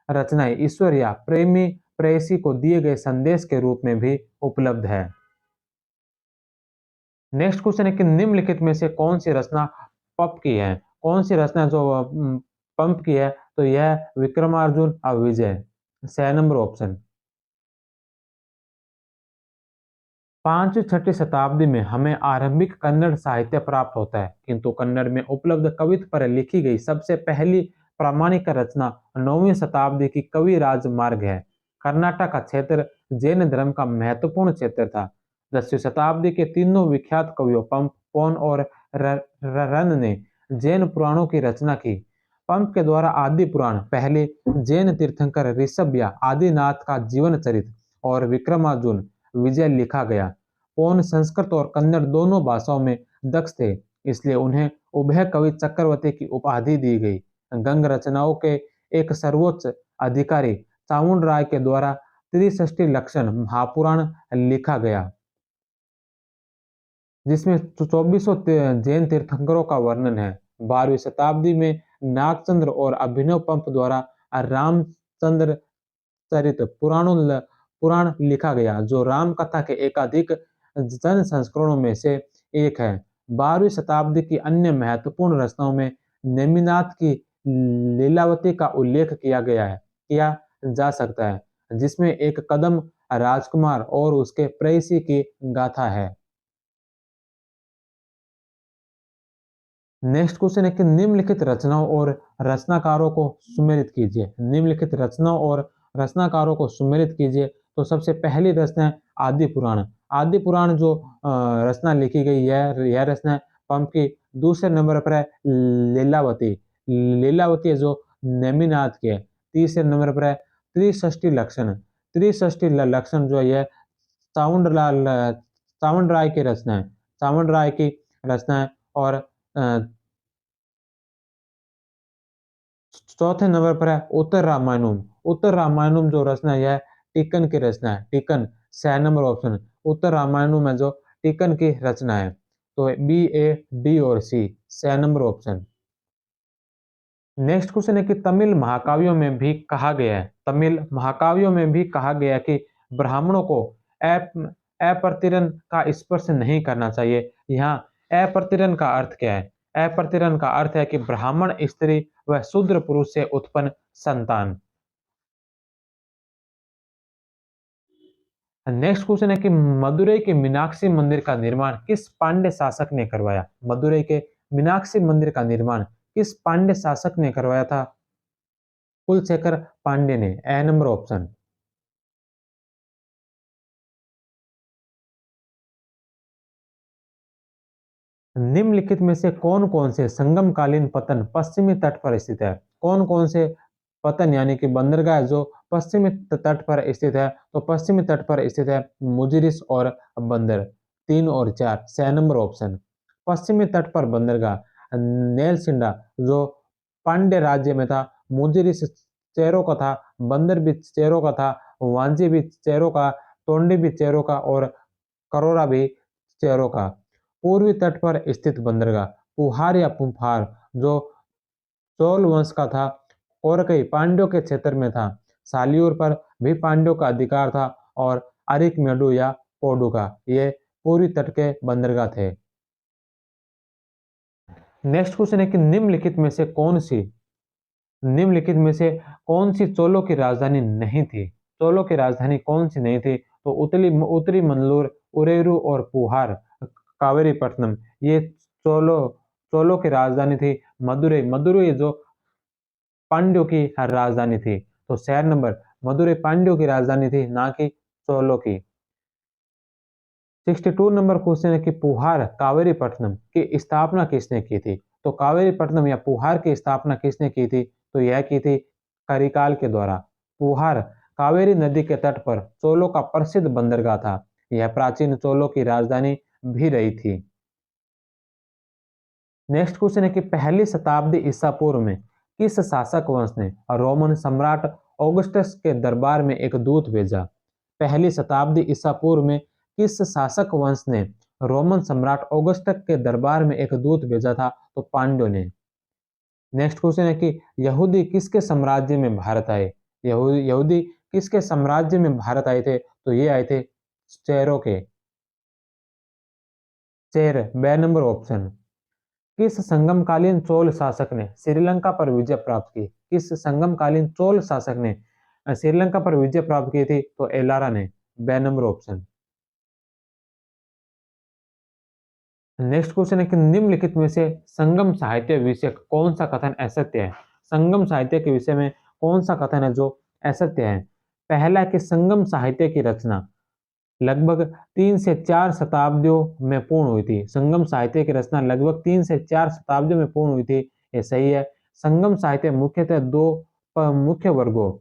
रचनाएं ईश्वर या प्रेमी प्रेयसी को दिए गए संदेश के रूप में भी उपलब्ध है। नेक्स्ट क्वेश्चन है कि निम्नलिखित में से कौन सी रचना पंप की है? कौन सी रचना जो पंप की है? तो यह विक्रमार्जुन और विजय। 6 नंबर ऑप्शन। 5वीं-6वीं शताब्दी में हमें आरंभिक कन्नड़ साहित्य प्राप्त होता है, किंतु कन्नड़ में उपलब्ध कवित्व पर लिखी गई सबसे पहली प्रामाणिक रचना 9वीं शताब्दी की कवि राजमार्ग है। कर्नाटक का क्षेत्र जैन धर्म का महत्वपूर्ण क्षेत्र था। 10वीं शताब्दी के तीनों विख्यात कवियों पंप, पौन और रन ने जैन पुराणों की रचना की। पंप के द्वारा आदि पुराण, पहले जैन तीर्थंकर ऋषभ या आदिनाथ का जीवन चरित्र और विक्रमार्जुन विजय लिखा गया। पौन संस्कृत और कन्नड़ दोनों भाषाओं में दक्ष थे, इसलिए उन्हें उभय कवि चक्रवर्ती की उपाधि दी गई। गंग रचनाओं के एक सर्वोच्च अधिकारी चामुंड राय के द्वारा त्रिषष्टि लक्षण महापुराण लिखा गया, जिसमें 2400 जैन तीर्थंकरों का वर्णन है। 12वीं शताब्दी में नागचंद्र और अभिनव पंप द्वारा रामचंद्र चरित पुराण लिखा गया, जो राम कथा के एकाधिक जन संस्करणों में से एक है। 12वीं शताब्दी की अन्य महत्वपूर्ण रचनाओं में नेमिनाथ की लीलावती का उल्लेख किया जा सकता है, जिसमें एक कदम राजकुमार और उसके प्रेयसी की गाथा है। नेक्स्ट क्वेश्चन है कि निम्नलिखित रचनाओं और रचनाकारों को सुमेलित कीजिए। निम्नलिखित रचनाओं और रचनाकारों को सुमेलित कीजिए। तो सबसे पहली रचना है आदि पुराण। आदि पुराण जो रचना लिखी गई है, यह रचना पंप की। दूसरे नंबर पर है लीलावती। लीलावती है जो नेमिनाथ की है। तीसरे नंबर पर है त्रिषष्टि लक्षण। त्रिषष्टि लक्षण जो है चामुंड राय की रचना है। चामुंड राय की रचना है। और चौथे नंबर पर है उत्तर रामायणम। उत्तर रामायणम जो रचना है टिकन की रचना है। Tikkana 6 number option. उत्तर रामायणम है जो टिकन की रचना है। तो बी, ए, डी और सी 6 नंबर ऑप्शन। नेक्स्ट क्वेश्चन है कि तमिल महाकाव्यों में भी कहा गया है, तमिल महाकाव्यों में भी कहा गया कि ब्राह्मणों को अप्रतिरन का स्पर्श नहीं करना चाहिए। यहाँ अप्रतिरन का अर्थ क्या है? अप्रतिरन का अर्थ है कि ब्राह्मण स्त्री व शूद्र पुरुष से उत्पन्न संतान। नेक्स्ट क्वेश्चन है कि मदुरई के मीनाक्षी मंदिर का निर्माण किस पांड्य शासक ने करवाया? मदुरई के मीनाक्षी मंदिर का निर्माण किस पांड्य शासक ने करवाया था? कुलशेखर पांड्य ने। ए नंबर ऑप्शन। निम्नलिखित में से कौन कौन से संगमकालीन पतन पश्चिमी तट पर स्थित है? कौन कौन से पतन यानी कि बंदरगाह जो पश्चिमी तट पर स्थित है? तो पश्चिमी तट पर स्थित है मुजिरिस और बंदर। 3 और 4 6 नंबर ऑप्शन। पश्चिमी तट पर बंदरगाह नेलसिंडा जो पांड्य राज्य में था, मुजिरिस चेरों का था, बंदर भी चेरों का था, वांजी भी चेरों का, तोंडी भी चेरों का और करोरा भी चेरों का। पूर्वी तट पर स्थित बंदरगाह पुहार या पुंफार जो चोल वंश का था और कई पांड्यों के क्षेत्र में था। सालियूर पर भी पांड्यों का अधिकार था और अरिकमेडु या पोडू का ये पूर्वी तट के बंदरगाह थे। नेक्स्ट क्वेश्चन है कि निम्नलिखित में से कौन सी चोलों की राजधानी नहीं थी? चोलों की राजधानी कौन सी नहीं थी? तो उत्तरी मंगलोर, उरेरू और पुहार, कावेरीपट्टनम ये चोलो चोलों की राजधानी थी। मदुरई मदुरई जो पांड्यों की राजधानी थी। तो शहर नंबर मदुरई पांड्यों की राजधानी थी, ना कि चोलों की। 62 नंबर क्वेश्चन है कि पुहार कावेरीपट्टनम की स्थापना किसने की थी। तो कावेरीपट्टनम या पुहार की स्थापना किसने की थी, तो यह की थी करिकाल के द्वारा। पुहार कावेरी नदी के तट पर चोलों का प्रसिद्ध बंदरगाह था। यह प्राचीन चोलों की राजधानी भी रही थी। नेक्स्ट क्वेश्चन है कि पहली शताब्दी ईसा पूर्व में किस शासक वंश ने रोमन सम्राट ऑगस्टस के दरबार में एक दूत भेजा। पहली शताब्दी ईसा पूर्व में किस शासक वंश ने रोमन सम्राट ऑगस्टस के दरबार में एक दूत भेजा था, तो पांड्यों ने। नेक्स्ट क्वेश्चन है कि यहूदी किसके साम्राज्य में भारत आए। यहूदी किसके साम्राज्य में भारत आए थे, तो ये आए थे चेरों के। चेर बे नंबर ऑप्शन। किस संगमकालीन चोल शासक ने श्रीलंका पर विजय प्राप्त की। किस संगमकालीन चोल शासक ने श्रीलंका पर विजय प्राप्त की थी, तो एलारा ने। बे नंबर ऑप्शन। नेक्स्ट क्वेश्चन है कि निम्नलिखित में से संगम साहित्य विषयक कौन सा कथन असत्य है। संगम साहित्य के विषय में कौन सा कथन है जो असत्य है। पहला है कि संगम साहित्य की रचना लगभग 3 से 4 शताब्दियों में पूर्ण हुई थी। संगम साहित्य की रचना लगभग 3 से 4 शताब्दियों में पूर्ण हुई थी, ये सही है। संगम साहित्य मुख्यतः दो मुख्य वर्गों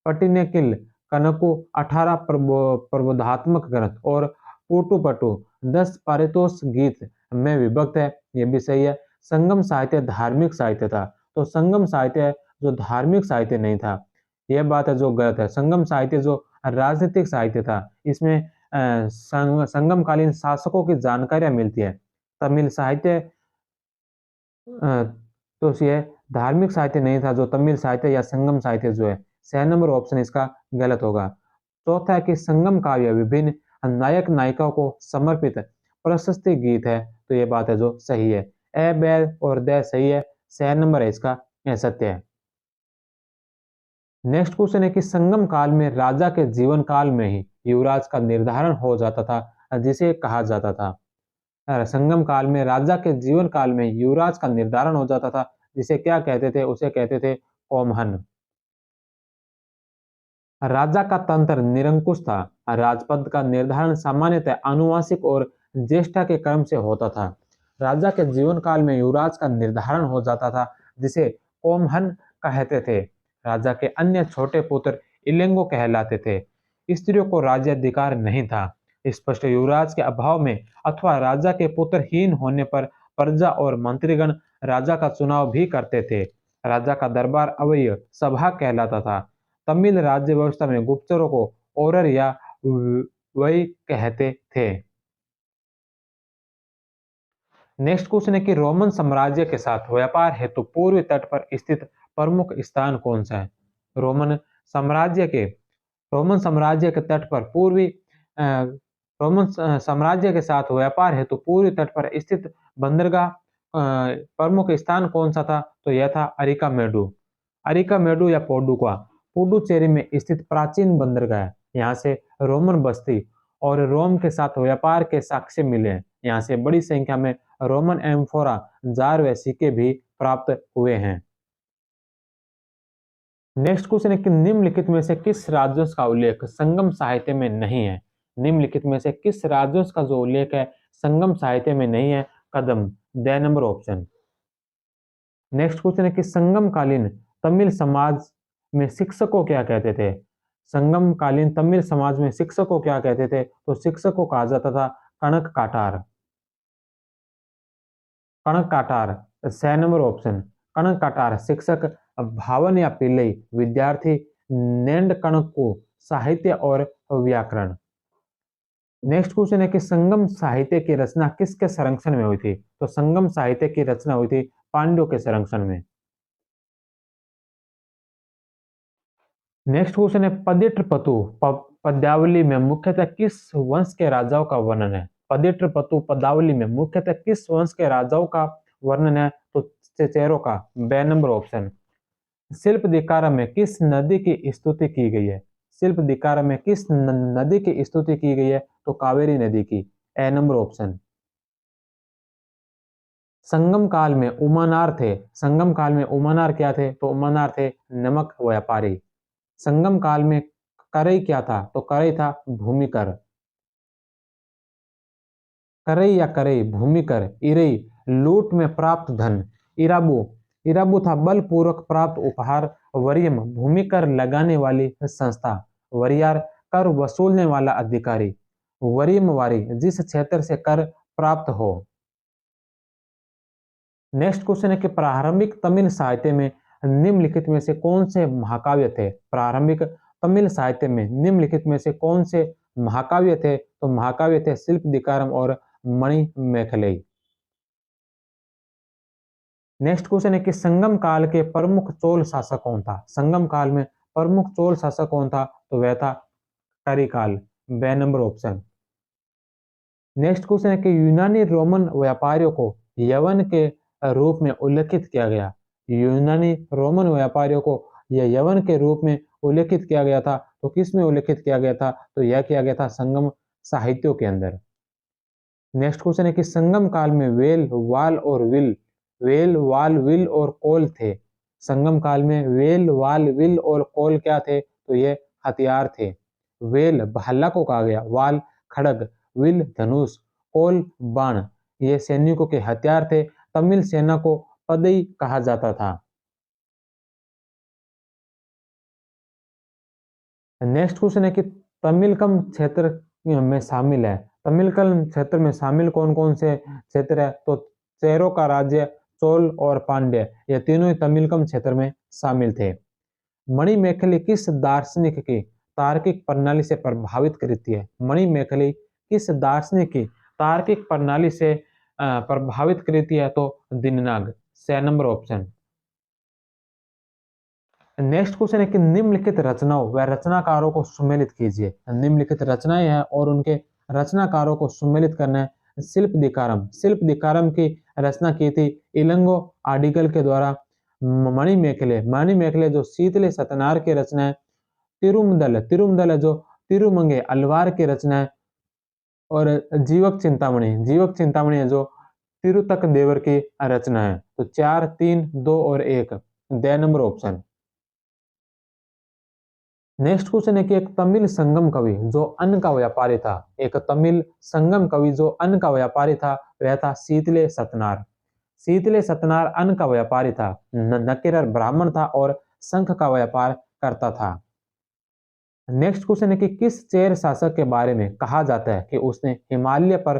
पट्टिनकिल कनकु 18 प्रबोधात्मक ग्रंथ और पुटुपटु 10 पारितोष गीत में विभक्त है, ये भी सही है। संगम साहित्य धार्मिक साहित्य था, तो संगम साहित्य जो धार्मिक साहित्य नहीं था, यह बात है जो गलत है। संगम साहित्य जो राजनीतिक साहित्य था, इसमें संगमकालीन शासकों की जानकारियां मिलती है। तमिल साहित्य तो यह धार्मिक साहित्य नहीं था जो तमिल साहित्य या संगम साहित्य जो है। छह नंबर ऑप्शन इसका गलत होगा। चौथा है कि संगम काव्य विभिन्न नायक नायिकाओं को समर्पित प्रशस्ति गीत है, तो यह बात है जो सही है। ए बैल और द सही है, छह नंबर है इसका सत्य है। नेक्स्ट क्वेश्चन है कि संगम काल में राजा के जीवन काल में ही युवराज का निर्धारण हो जाता था, जिसे कहा जाता था। संगम काल में राजा के जीवन काल में युवराज का निर्धारण हो जाता था, जिसे क्या कहते थे, उसे कहते थे कोमहन। राजा का तंत्र निरंकुश था। राजपद का निर्धारण सामान्यतः आनुवंशिक और ज्येष्ठता के क्रम से होता था। राजा के जीवन काल में युवराज का निर्धारण हो जाता था, जिसे कोमहन कहते थे। राजा के अन्य छोटे पुत्र इलेंगो कहलाते थे। स्त्रियों को राज्याधिकार नहीं था। स्पष्ट युवराज के अभाव में अथवा राजा के पुत्रहीन होने पर प्रजा और मंत्रीगण राजा का चुनाव भी करते थे। राजा का दरबार अवयव सभा कहलाता था। तमिल राज्य व्यवस्था में गुप्तचरों को ओरर या वही कहते थे। नेक्स्ट क्वेश्चन है कि रोमन साम्राज्य के साथ व्यापार हेतु पूर्वी तट पर स्थित प्रमुख स्थान कौन सा है। रोमन साम्राज्य के रोमन साम्राज्य के तट पर साम्राज्य के साथ व्यापार हेतु पूर्वी तट पर स्थित बंदरगाह प्रमुख स्थान कौन सा था, तो यह था अरिकामेडु या पोडुका। पुडुचेरी में स्थित प्राचीन बंदरगाह है। यहाँ से रोमन बस्ती और रोम के साथ व्यापार के साक्ष्य मिले हैं। यहाँ से बड़ी संख्या में रोमन एम्फोरा जार व सिक्के भी प्राप्त हुए हैं। नेक्स्ट क्वेश्चन है कि निम्नलिखित में से किस राजवंश का उल्लेख संगम साहित्य में नहीं है। निम्नलिखित में से किस राजवंश का जो उल्लेख है संगम साहित्य में नहीं है। कदम the number option. Next question है कि संगमकालीन तमिल समाज में शिक्षक को क्या कहते थे। संगमकालीन तमिल समाज में शिक्षक को क्या कहते थे, तो शिक्षक को कहा जाता था कणक काटार। कणक काटार छह नंबर ऑप्शन। कणक काटार शिक्षक भावन या पिल्लई विद्यार्थी नेंड कणक को साहित्य और व्याकरण। नेक्स्ट क्वेश्चन है कि संगम साहित्य की रचना किसके संरक्षण में हुई थी, तो संगम साहित्य की रचना हुई थी पांड्यों के संरक्षण में। नेक्स्ट क्वेश्चन है पदित्र पद्यावली में मुख्यतः किस वंश के राजाओं का वर्णन है। पदित्र पदावली में मुख्यतः किस वंश के राजाओं का वर्णन है, तो चेचेरों का। बे नंबर ऑप्शन। शिल्प दिकारा में किस नदी की स्तुति की गई है। शिल्पदिकार में किस नदी की स्तुति की गई है? तो कावेरी नदी की। ए नंबर ऑप्शन। संगम काल में उमानार थे। संगम काल में उमानार क्या थे? तो उमानार थे नमक व्यापारी। संगम काल में करई क्या था? तो करई था भूमिकर। करई या करई भूमिकर। इरई लूट में प्राप्त धन। इराबू इराबू था बलपूर्वक प्राप्त उपहार। वरियम भूमिकर लगाने वाली संस्था। वरियार कर वसूलने वाला अधिकारी। वरियम वारी जिस क्षेत्र से कर प्राप्त हो। नेक्स्ट क्वेश्चन है कि प्रारंभिक तमिल साहित्य में निम्नलिखित में से कौन से महाकाव्य थे? प्रारंभिक तमिल साहित्य में निम्नलिखित में से कौन से महाकाव्य थे? तो महाकाव्य थे शिल्पदिकारम और मणिमेखलई। नेक्स्ट क्वेश्चन है कि संगम काल के प्रमुख चोल शासक कौन था? संगम काल में प्रमुख चोल शासक कौन था? तो वह था करिकाल। बे नंबर ऑप्शन। नेक्स्ट क्वेश्चन है कि यूनानी रोमन व्यापारियों को यवन के रूप में उल्लेखित किया गया। यूनानी रोमन व्यापारियों को यह यवन के रूप में उल्लेखित किया गया था। तो किस में उल्लेखित किया गया था? तो यह किया गया था संगम साहित्यों के अंदर। नेक्स्ट क्वेश्चन है कि संगम काल में वेल वाल विल और कोल थे। संगम काल में वेल वाल विल और कोल क्या थे? तो ये हथियार थे। वेल भाला को कहा गया, वाल खड़ग, विल धनुष, कोल बाण, ये सैनिकों के हथियार थे। तमिल सेना को पदई कहा जाता था। नेक्स्ट क्वेश्चन है कि तमिलकम क्षेत्र में शामिल है। तमिलकम क्षेत्र में शामिल कौन कौन से क्षेत्र है? तो चेरों का राज्य, चोल और पांड्य, ये तीनों ही तमिलकम क्षेत्र में शामिल थे। मणिमेखली किस दार्शनिक की तार्किक प्रणाली से प्रभावित करती है? मणिमेखली किस दार्शनिक की तार्किक प्रणाली से प्रभावित करती है? तो दिननाग। 6 नंबर ऑप्शन। नेक्स्ट क्वेश्चन है कि निम्नलिखित रचनाओं व रचनाकारों को सुमेलित कीजिए। निम्नलिखित रचनाएं हैं और उनके रचनाकारों को सुमेलित करना है। शिल्पदिकारम की रचना की थी इलंगो आडिगल के द्वारा। मणिमेखले जो शीतले सतनार की रचना है। तिरुमदल है जो तिरुमंगे अलवार की रचना है। और जीवक चिंतामणि है जो तिरुतक देवर की रचना है। तो 4, 3, 2 और 1, the number option. Next question है कि एक तमिल संगम कवि जो अन्न का व्यापारी था। एक तमिल संगम कवि जो अन्न का व्यापारी था वह था शीतले सतनार। शीतले सतनार अन्न का व्यापारी था, नकेरर ब्राह्मण था और शंख का व्यापार करता था। नेक्स्ट क्वेश्चन है कि किस चेर शासक के बारे में कहा जाता है कि उसने हिमालय पर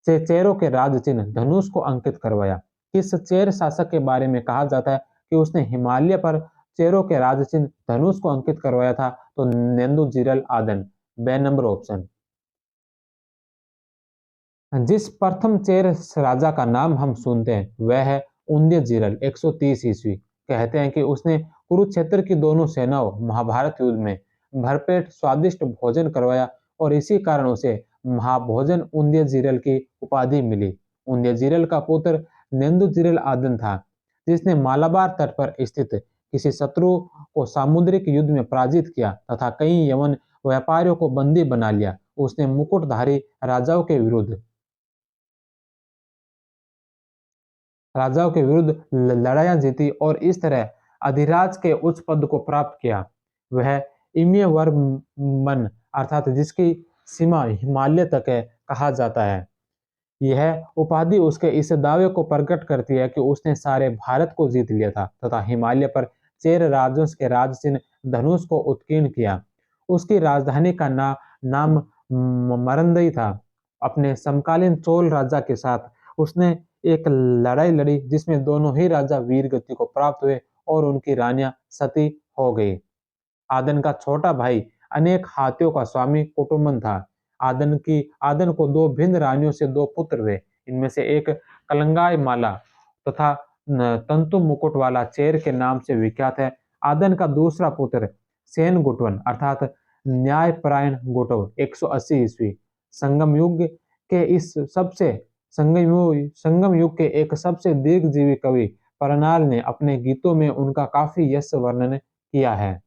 चेरों के राज चिन्ह धनुष को अंकित करवाया? किस चेर शासक के बारे में कहा जाता है कि उसने हिमालय पर चेरों के राज चिन्ह धनुष को अंकित करवाया था? तो नेंदुजीरल आदन। बे नंबर ऑप्शन। जिस प्रथम चेर राजा का नाम हम सुनते हैं वह है उदयजीरल 130 ईस्वी। कहते हैं कि उसने कुरुक्षेत्र की दोनों सेनाओं महाभारत युद्ध में भरपेट स्वादिष्ट भोजन करवाया और इसी कारण उसे महाभोजन उदयजीरल की उपाधि मिली। उदयजीरल का पुत्र नेंदुजीरल आदन था जिसने मालाबार तट पर स्थित किसी शत्रु को सामुद्रिक युद्ध में पराजित किया तथा कई यवन व्यापारियों को बंदी बना लिया। उसने मुकुटधारी राजाओं के विरुद्ध लड़ाइयां जीती और इस तरह अधिराज के उच्च पद को प्राप्त किया। वह इमयवर्मन अर्थात जिसकी सीमा हिमालय तक है कहा जाता है। यह उपाधि उसके इस दावे को प्रकट करती है कि उसने सारे भारत को जीत लिया था तथा हिमालय पर चेर राजवंश के राज चिन्ह धनुष को उत्कीर्ण किया। उसकी राजधानी का नाम मरंदई था। अपने समकालीन चोल राजा के साथ उसने एक लड़ाई लड़ी जिसमें दोनों ही राजा वीर गति को प्राप्त हुए और उनकी रानियां सती हो गई। आदन का छोटा भाई अनेक हाथियों का स्वामी कुटुम्बन था। आदन को दो भिन्न रानियों से दो पुत्र हुए। इनमें से एक कलंगाई माला तथा तंतु मुकुट वाला चेर के नाम से विख्यात है। आदन का दूसरा पुत्र सेन गुटवन अर्थात न्यायपरायण गुटव 180 ईस्वी संगम युग के इस सबसे संगम युग के एक सबसे दीर्घजीवी कवि परनाल ने अपने गीतों में उनका काफी यश वर्णन किया है।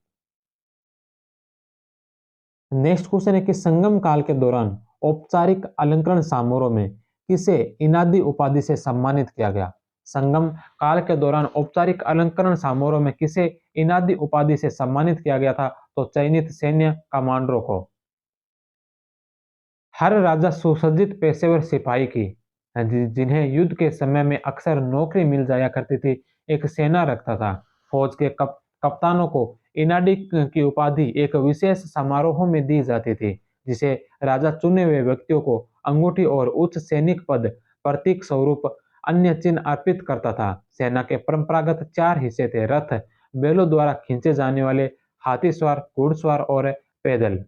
नेक्स्ट क्वेश्चन है कि संगम काल के दौरान औपचारिक अलंकरण समारोह में किसे इनादी उपाधि से सम्मानित किया गया? संगम काल के दौरान औपचारिक अलंकरण समारोह में किसे इनादी उपाधि से सम्मानित किया गया था? तो चयनित सैन्य कमांडरों को। हर राजा सुसज्जित पेशेवर सिपाही की जिन्हें युद्ध के समय में अक्सर नौकरी मिल जाया करती थी, एक सेना रखता था। फौज के कप्तानों को इनाडी की उपाधि एक विशेष समारोह में दी जाती थी, जिसे राजा चुने हुए व्यक्तियों को अंगूठी और उच्च सैनिक पद प्रतीक स्वरूप अन्य चिन्ह अर्पित करता था। सेना के परंपरागत चार हिस्से थे: रथ, बैलों द्वारा खींचे जाने वाले, हाथी सवार, घुड़सवार और पैदल।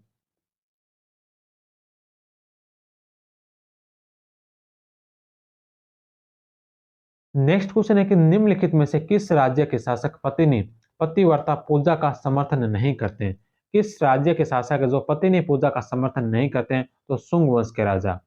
नेक्स्ट क्वेश्चन है कि निम्नलिखित में से किस राज्य के शासक पत्नी पतिव्रता पूजा का समर्थन नहीं करते हैं? किस राज्य के शासक है जो पत्नी पूजा का समर्थन नहीं करते हैं? तो शुंग वंश के राजा।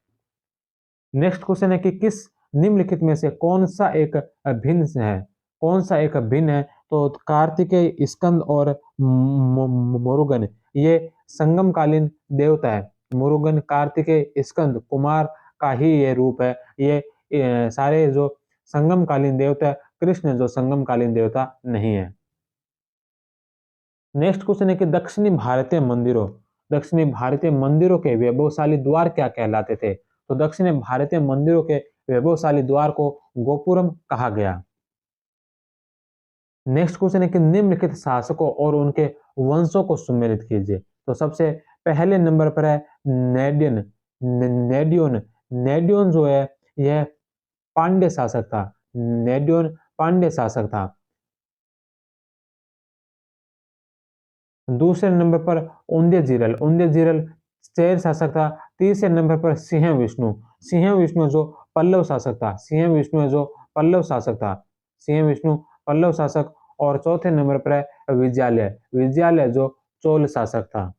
नेक्स्ट क्वेश्चन है कि किस निम्नलिखित में से कौन सा एक भिन्न है? कौन सा एक भिन्न है? तो कार्तिकेय, स्कंद और मुरुगन ये संगमकालीन देवता है। मुरुगन, कार्तिकेय, स्कंद कुमार का ही ये रूप है। ये सारे जो संगमकालीन देवता है, कृष्ण जो संगमकालीन देवता नहीं है। नेक्स्ट क्वेश्चन है कि दक्षिणी भारतीय मंदिरों के वैभवशाली द्वार क्या कहलाते थे? तो दक्षिणी भारतीय मंदिरों के वैभवशाली द्वार को गोपुरम कहा गया। नेक्स्ट क्वेश्चन है कि निम्नलिखित शासकों और उनके वंशों को सुमेलित कीजिए। तो सबसे पहले नंबर पर है नेडियन। नेडियोन नेडियोन जो है यह पांड्य शासक था। नेडियोन पांड्य शासक था। दूसरे नंबर पर ओंदेजीरल चेर शासक था। तीसरे नंबर पर सिंह विष्णु जो पल्लव शासक था। सिंह विष्णु पल्लव शासक। और चौथे नंबर पर है विजयालय जो चोल शासक था।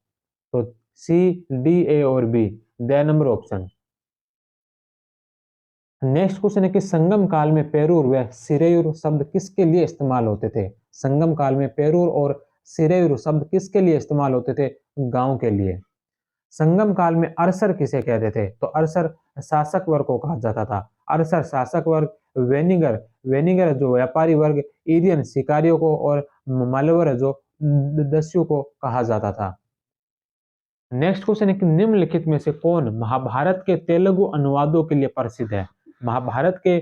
तो सी, डी, ए और be the number option. Next question है कि संगम काल में पेरूर व सिरेयुर शब्द किसके लिए इस्तेमाल होते थे? संगम काल में पेरूर और सिरेयुर शब्द किसके लिए इस्तेमाल होते थे? गांव के लिए। संगम काल में अरसर किसे कहते थे? तो अरसर शासक वर्ग को कहा जाता था। अरसर शासक वर्ग, वेनिगर जो व्यापारी वर्ग, इरियन शिकारियों को और मालवर जो दस्यु को कहा जाता था। नेक्स्ट क्वेश्चन है कि निम्नलिखित में से कौन महाभारत के तेलुगु अनुवादों के लिए प्रसिद्ध है? महाभारत के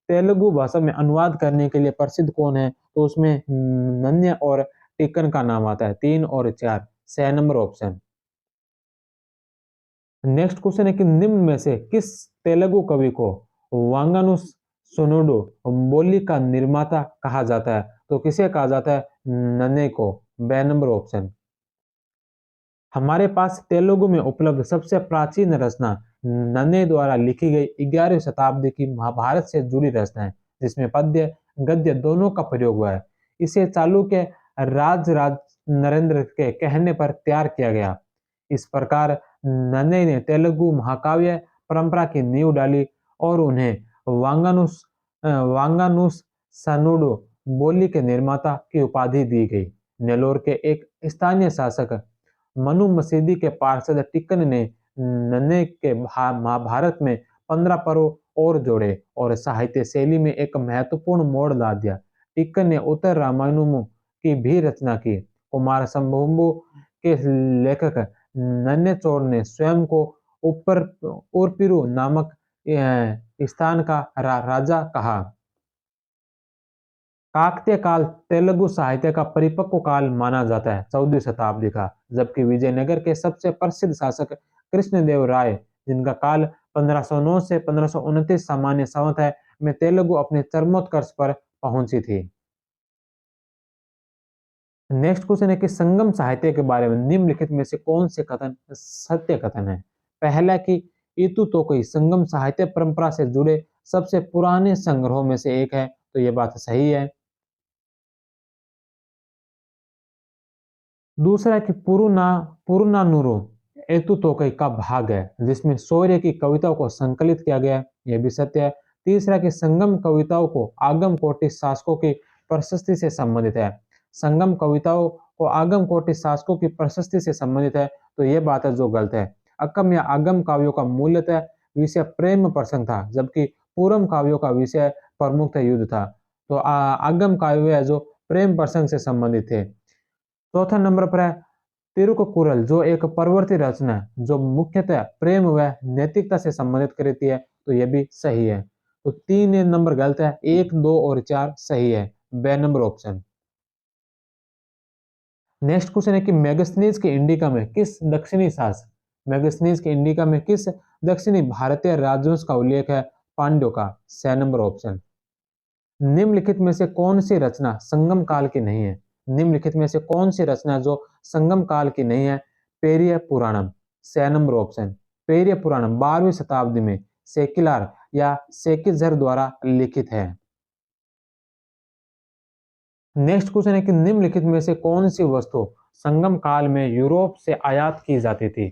तेलुगु भाषा में अनुवाद करने के लिए प्रसिद्ध कौन है? तो उसमें नन्य और टिक्कन का नाम आता है। 3 और 4 6 नंबर ऑप्शन। नेक्स्ट क्वेश्चन है कि निम्न में से किस तेलुगु कवि को वांगानुस सोनुडू बोली का निर्माता कहा जाता है? तो किसे कहा जाता है? नन्ने को। बे नंबर ऑप्शन। हमारे पास तेलुगु में उपलब्ध सबसे प्राचीन रचना नन्ने द्वारा लिखी गई 11वीं शताब्दी की महाभारत से जुड़ी रचना है, जिसमें पद्य गद्य दोनों का प्रयोग हुआ है। इसे चालुक्य राज नरेंद्र के कहने पर तैयार किया गया। इस प्रकार नन्ने ने तेलुगु महाकाव्य परंपरा की नींव डाली और उन्हें वांगानुस सनुडू बोली के निर्माता की उपाधि दी गई। नेलोर के एक स्थानीय शासक मनु मसीदी के पार्षद टिक्कन ने नन्हे के महाभारत में 15 पर्व और जोड़े और साहित्य शैली में एक महत्वपूर्ण मोड़ ला दिया। टिक्कन ने उत्तर रामायणम की भी रचना की। कुमार संभवु के लेखक नन्हे चोर ने स्वयं को ऊपर उर्पिरु नामक स्थान का राजा कहा। काकतीय काल तेलुगु साहित्य का परिपक्व काल माना जाता है, 14वीं शताब्दी का, जबकि विजयनगर के सबसे प्रसिद्ध शासक कृष्णदेव राय, जिनका काल 1509 से 1529 सामान्य संवत है, में तेलुगु अपने चरमोत्कर्ष पर पहुंची थी। नेक्स्ट क्वेश्चन है कि संगम साहित्य के बारे में निम्नलिखित में से कौन से कथन सत्य कथन है? पहला कि इतु तोकई संगम साहित्य परंपरा से जुड़े सबसे पुराने संग्रहों में से एक है, तो यह बात सही है। दूसरा है कि पुरुनानुरु एतु तोकई का भाग है, जिसमें शौर्य की कविताओं को संकलित किया गया है, यह भी सत्य है। तीसरा कि संगम कविताओं को आगम कोटि शासकों की प्रशस्ति से संबंधित है। संगम कविताओं को आगम कोटि शासकों की प्रशस्ति से संबंधित है, तो यह बात है जो गलत है। अक्कम या आगम काव्यों का मूलतः विषय प्रेम प्रसंग था, जबकि पूरम काव्यों का विषय प्रमुखतः युद्ध था। तो आगम काव्य है जो प्रेम प्रसंग से संबंधित थे। चौथा नंबर पर है तिरुक्कुरल, जो एक प्रवृत्ति रचना है जो मुख्यतः प्रेम व नैतिकता से संबंधित करती है, तो यह भी सही है। तो 3 नंबर गलत है, 1, 2 और 4 सही है, बे नंबर ऑप्शन। नेक्स्ट क्वेश्चन है कि मेगास्थनीज के इंडिका में किस दक्षिणी शासक मेगास्थनीज के इंडिका में किस दक्षिणी भारतीय राजवंश का उल्लेख है? पांड्यों का, 6 नंबर ऑप्शन। निम्नलिखित में से कौन सी रचना संगम काल की नहीं है? निम्नलिखित में से कौन सी रचना जो संगम काल की नहीं है? पेरिय पुराणम, 6 नंबर ऑप्शन। पेरिय पुराणम 12वीं शताब्दी में सेकिलार या सेकिजर द्वारा लिखित है। नेक्स्ट क्वेश्चन है कि निम्नलिखित में से कौन सी वस्तु संगम काल में यूरोप से आयात की जाती थी?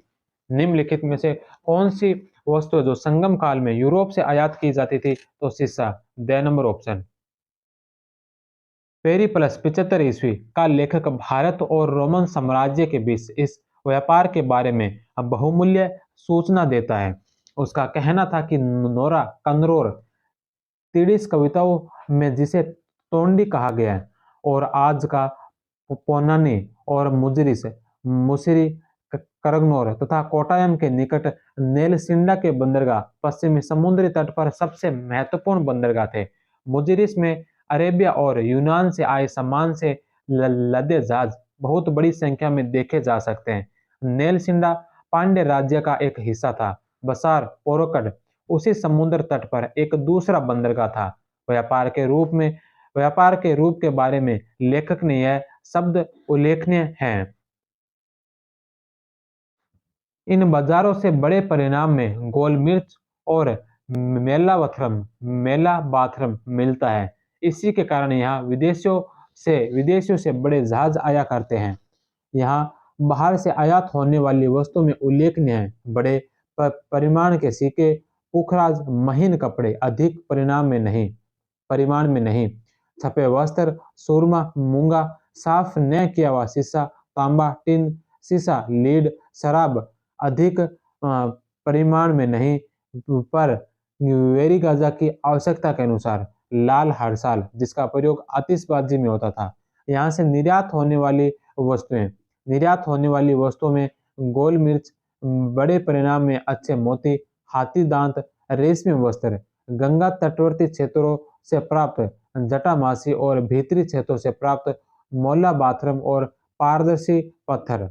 निम्नलिखित में से कौन सी वस्तु जो संगम काल में यूरोप से आयात की जाती थी? तो शीशा, द नंबर ऑप्शन। पेरिप्लस 75 ईस्वी का लेखक भारत और रोमन साम्राज्य के बीच इस व्यापार के बारे में बहुमूल्य सूचना देता है। उसका कहना था कि नोरा कनरोर तीडिस कविताओं में जिसे तोंडी कहा गया है और आज का पोनानी और मुजरिस मुसिरी करगनोर तथा कोटायम के निकट नेलसिंडा के बंदरगाह पश्चिमी समुद्री तट पर सबसे महत्वपूर्ण बंदरगाह थे। मुजरिस में अरेबिया और यूनान से आए सामान से लदे जहाज बहुत बड़ी संख्या में देखे जा सकते हैं। नेलसिंडा पांड्य राज्य का एक हिस्सा था। बसार पोरकड उसी समुद्र तट पर एक दूसरा बंदरगाह था। व्यापार के रूप में व्यापार के रूप के बारे में लेखक ने यह शब्द उल्लेखनीय है। इन बाजारों से बड़े परिणाम में गोल मिर्च और मेला बाथरम मिलता है। इसी के कारण यहाँ विदेशियों से बड़े जहाज आया करते हैं। यहाँ बाहर से आयात होने वाली वस्तुओं में उल्लेखनीय है बड़े परिमाण के सिक्के, पुखराज, महीन कपड़े, अधिक परिमाण में नहीं, छपे वस्त्र, सुरमा, मूंगा, साफ न किया हुआ शीशा, तांबा, टिन, शीशा, लीड, शराब, अधिक परिमाण में नहीं, पर वेरी गाजा की आवश्यकता के अनुसार, लाल हर साल जिसका प्रयोग आतिशबाजी में होता था। यहाँ से निर्यात होने वाली वस्तुओं में गोल मिर्च, बड़े परिणाम में अच्छे मोती, हाथी दांत, रेशमी वस्त्र, गंगा तटवर्ती क्षेत्रों से प्राप्त जटामासी और भीतरी क्षेत्रों से प्राप्त मोला बाथरम और पारदर्शी पत्थर।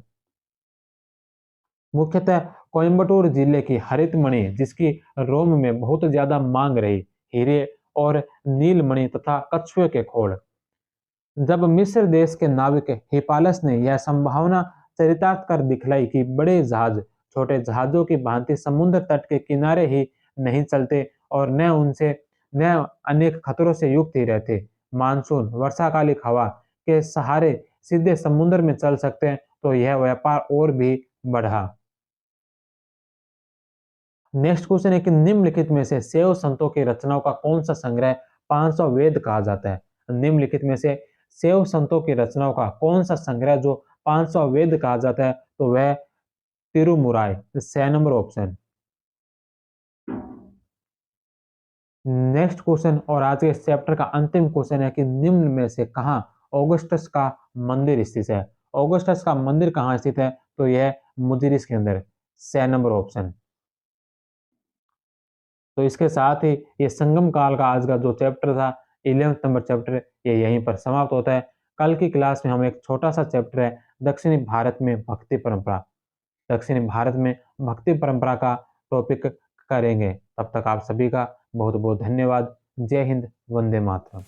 मुख्यतः कोयम्बटूर जिले की हरित मणि जिसकी रोम में बहुत ज्यादा मांग रही, हीरे और नीलमणि तथा कछुए के खोल। जब मिस्र देश के नाविक हिपालस ने यह संभावना चरितार्थ कर दिखलाई कि बड़े जहाज छोटे जहाजों की भांति समुद्र तट के किनारे ही नहीं चलते और न अनेक खतरों से युक्त ही रहते, मानसून वर्षाकालिक हवा के सहारे सीधे समुद्र में चल सकते हैं, तो यह व्यापार और भी बढ़ा। नेक्स्ट क्वेश्चन है कि निम्नलिखित में से शैव संतों की रचनाओं का कौन सा संग्रह 500 वेद कहा जाता है? निम्नलिखित में से शैव संतों की रचनाओं का कौन सा संग्रह जो 500 वेद कहा जाता है? तो वह तिरुमुराय, 6 नंबर ऑप्शन। नेक्स्ट क्वेश्चन और आज के इस चैप्टर का अंतिम क्वेश्चन है कि निम्न में से कहाँ ऑगस्टस का मंदिर स्थित है? ऑगस्टस का मंदिर कहाँ स्थित है? तो यह मुजिरिस के अंदर, 6 नंबर ऑप्शन। तो इसके साथ ही ये संगम काल का आज का जो चैप्टर था 11th नंबर चैप्टर, ये यहीं पर समाप्त होता है। कल की क्लास में हम एक छोटा सा चैप्टर है दक्षिणी भारत में भक्ति परंपरा, दक्षिणी भारत में भक्ति परंपरा का टॉपिक करेंगे। तब तक आप सभी का बहुत बहुत धन्यवाद। जय हिंद, वंदे मातरम।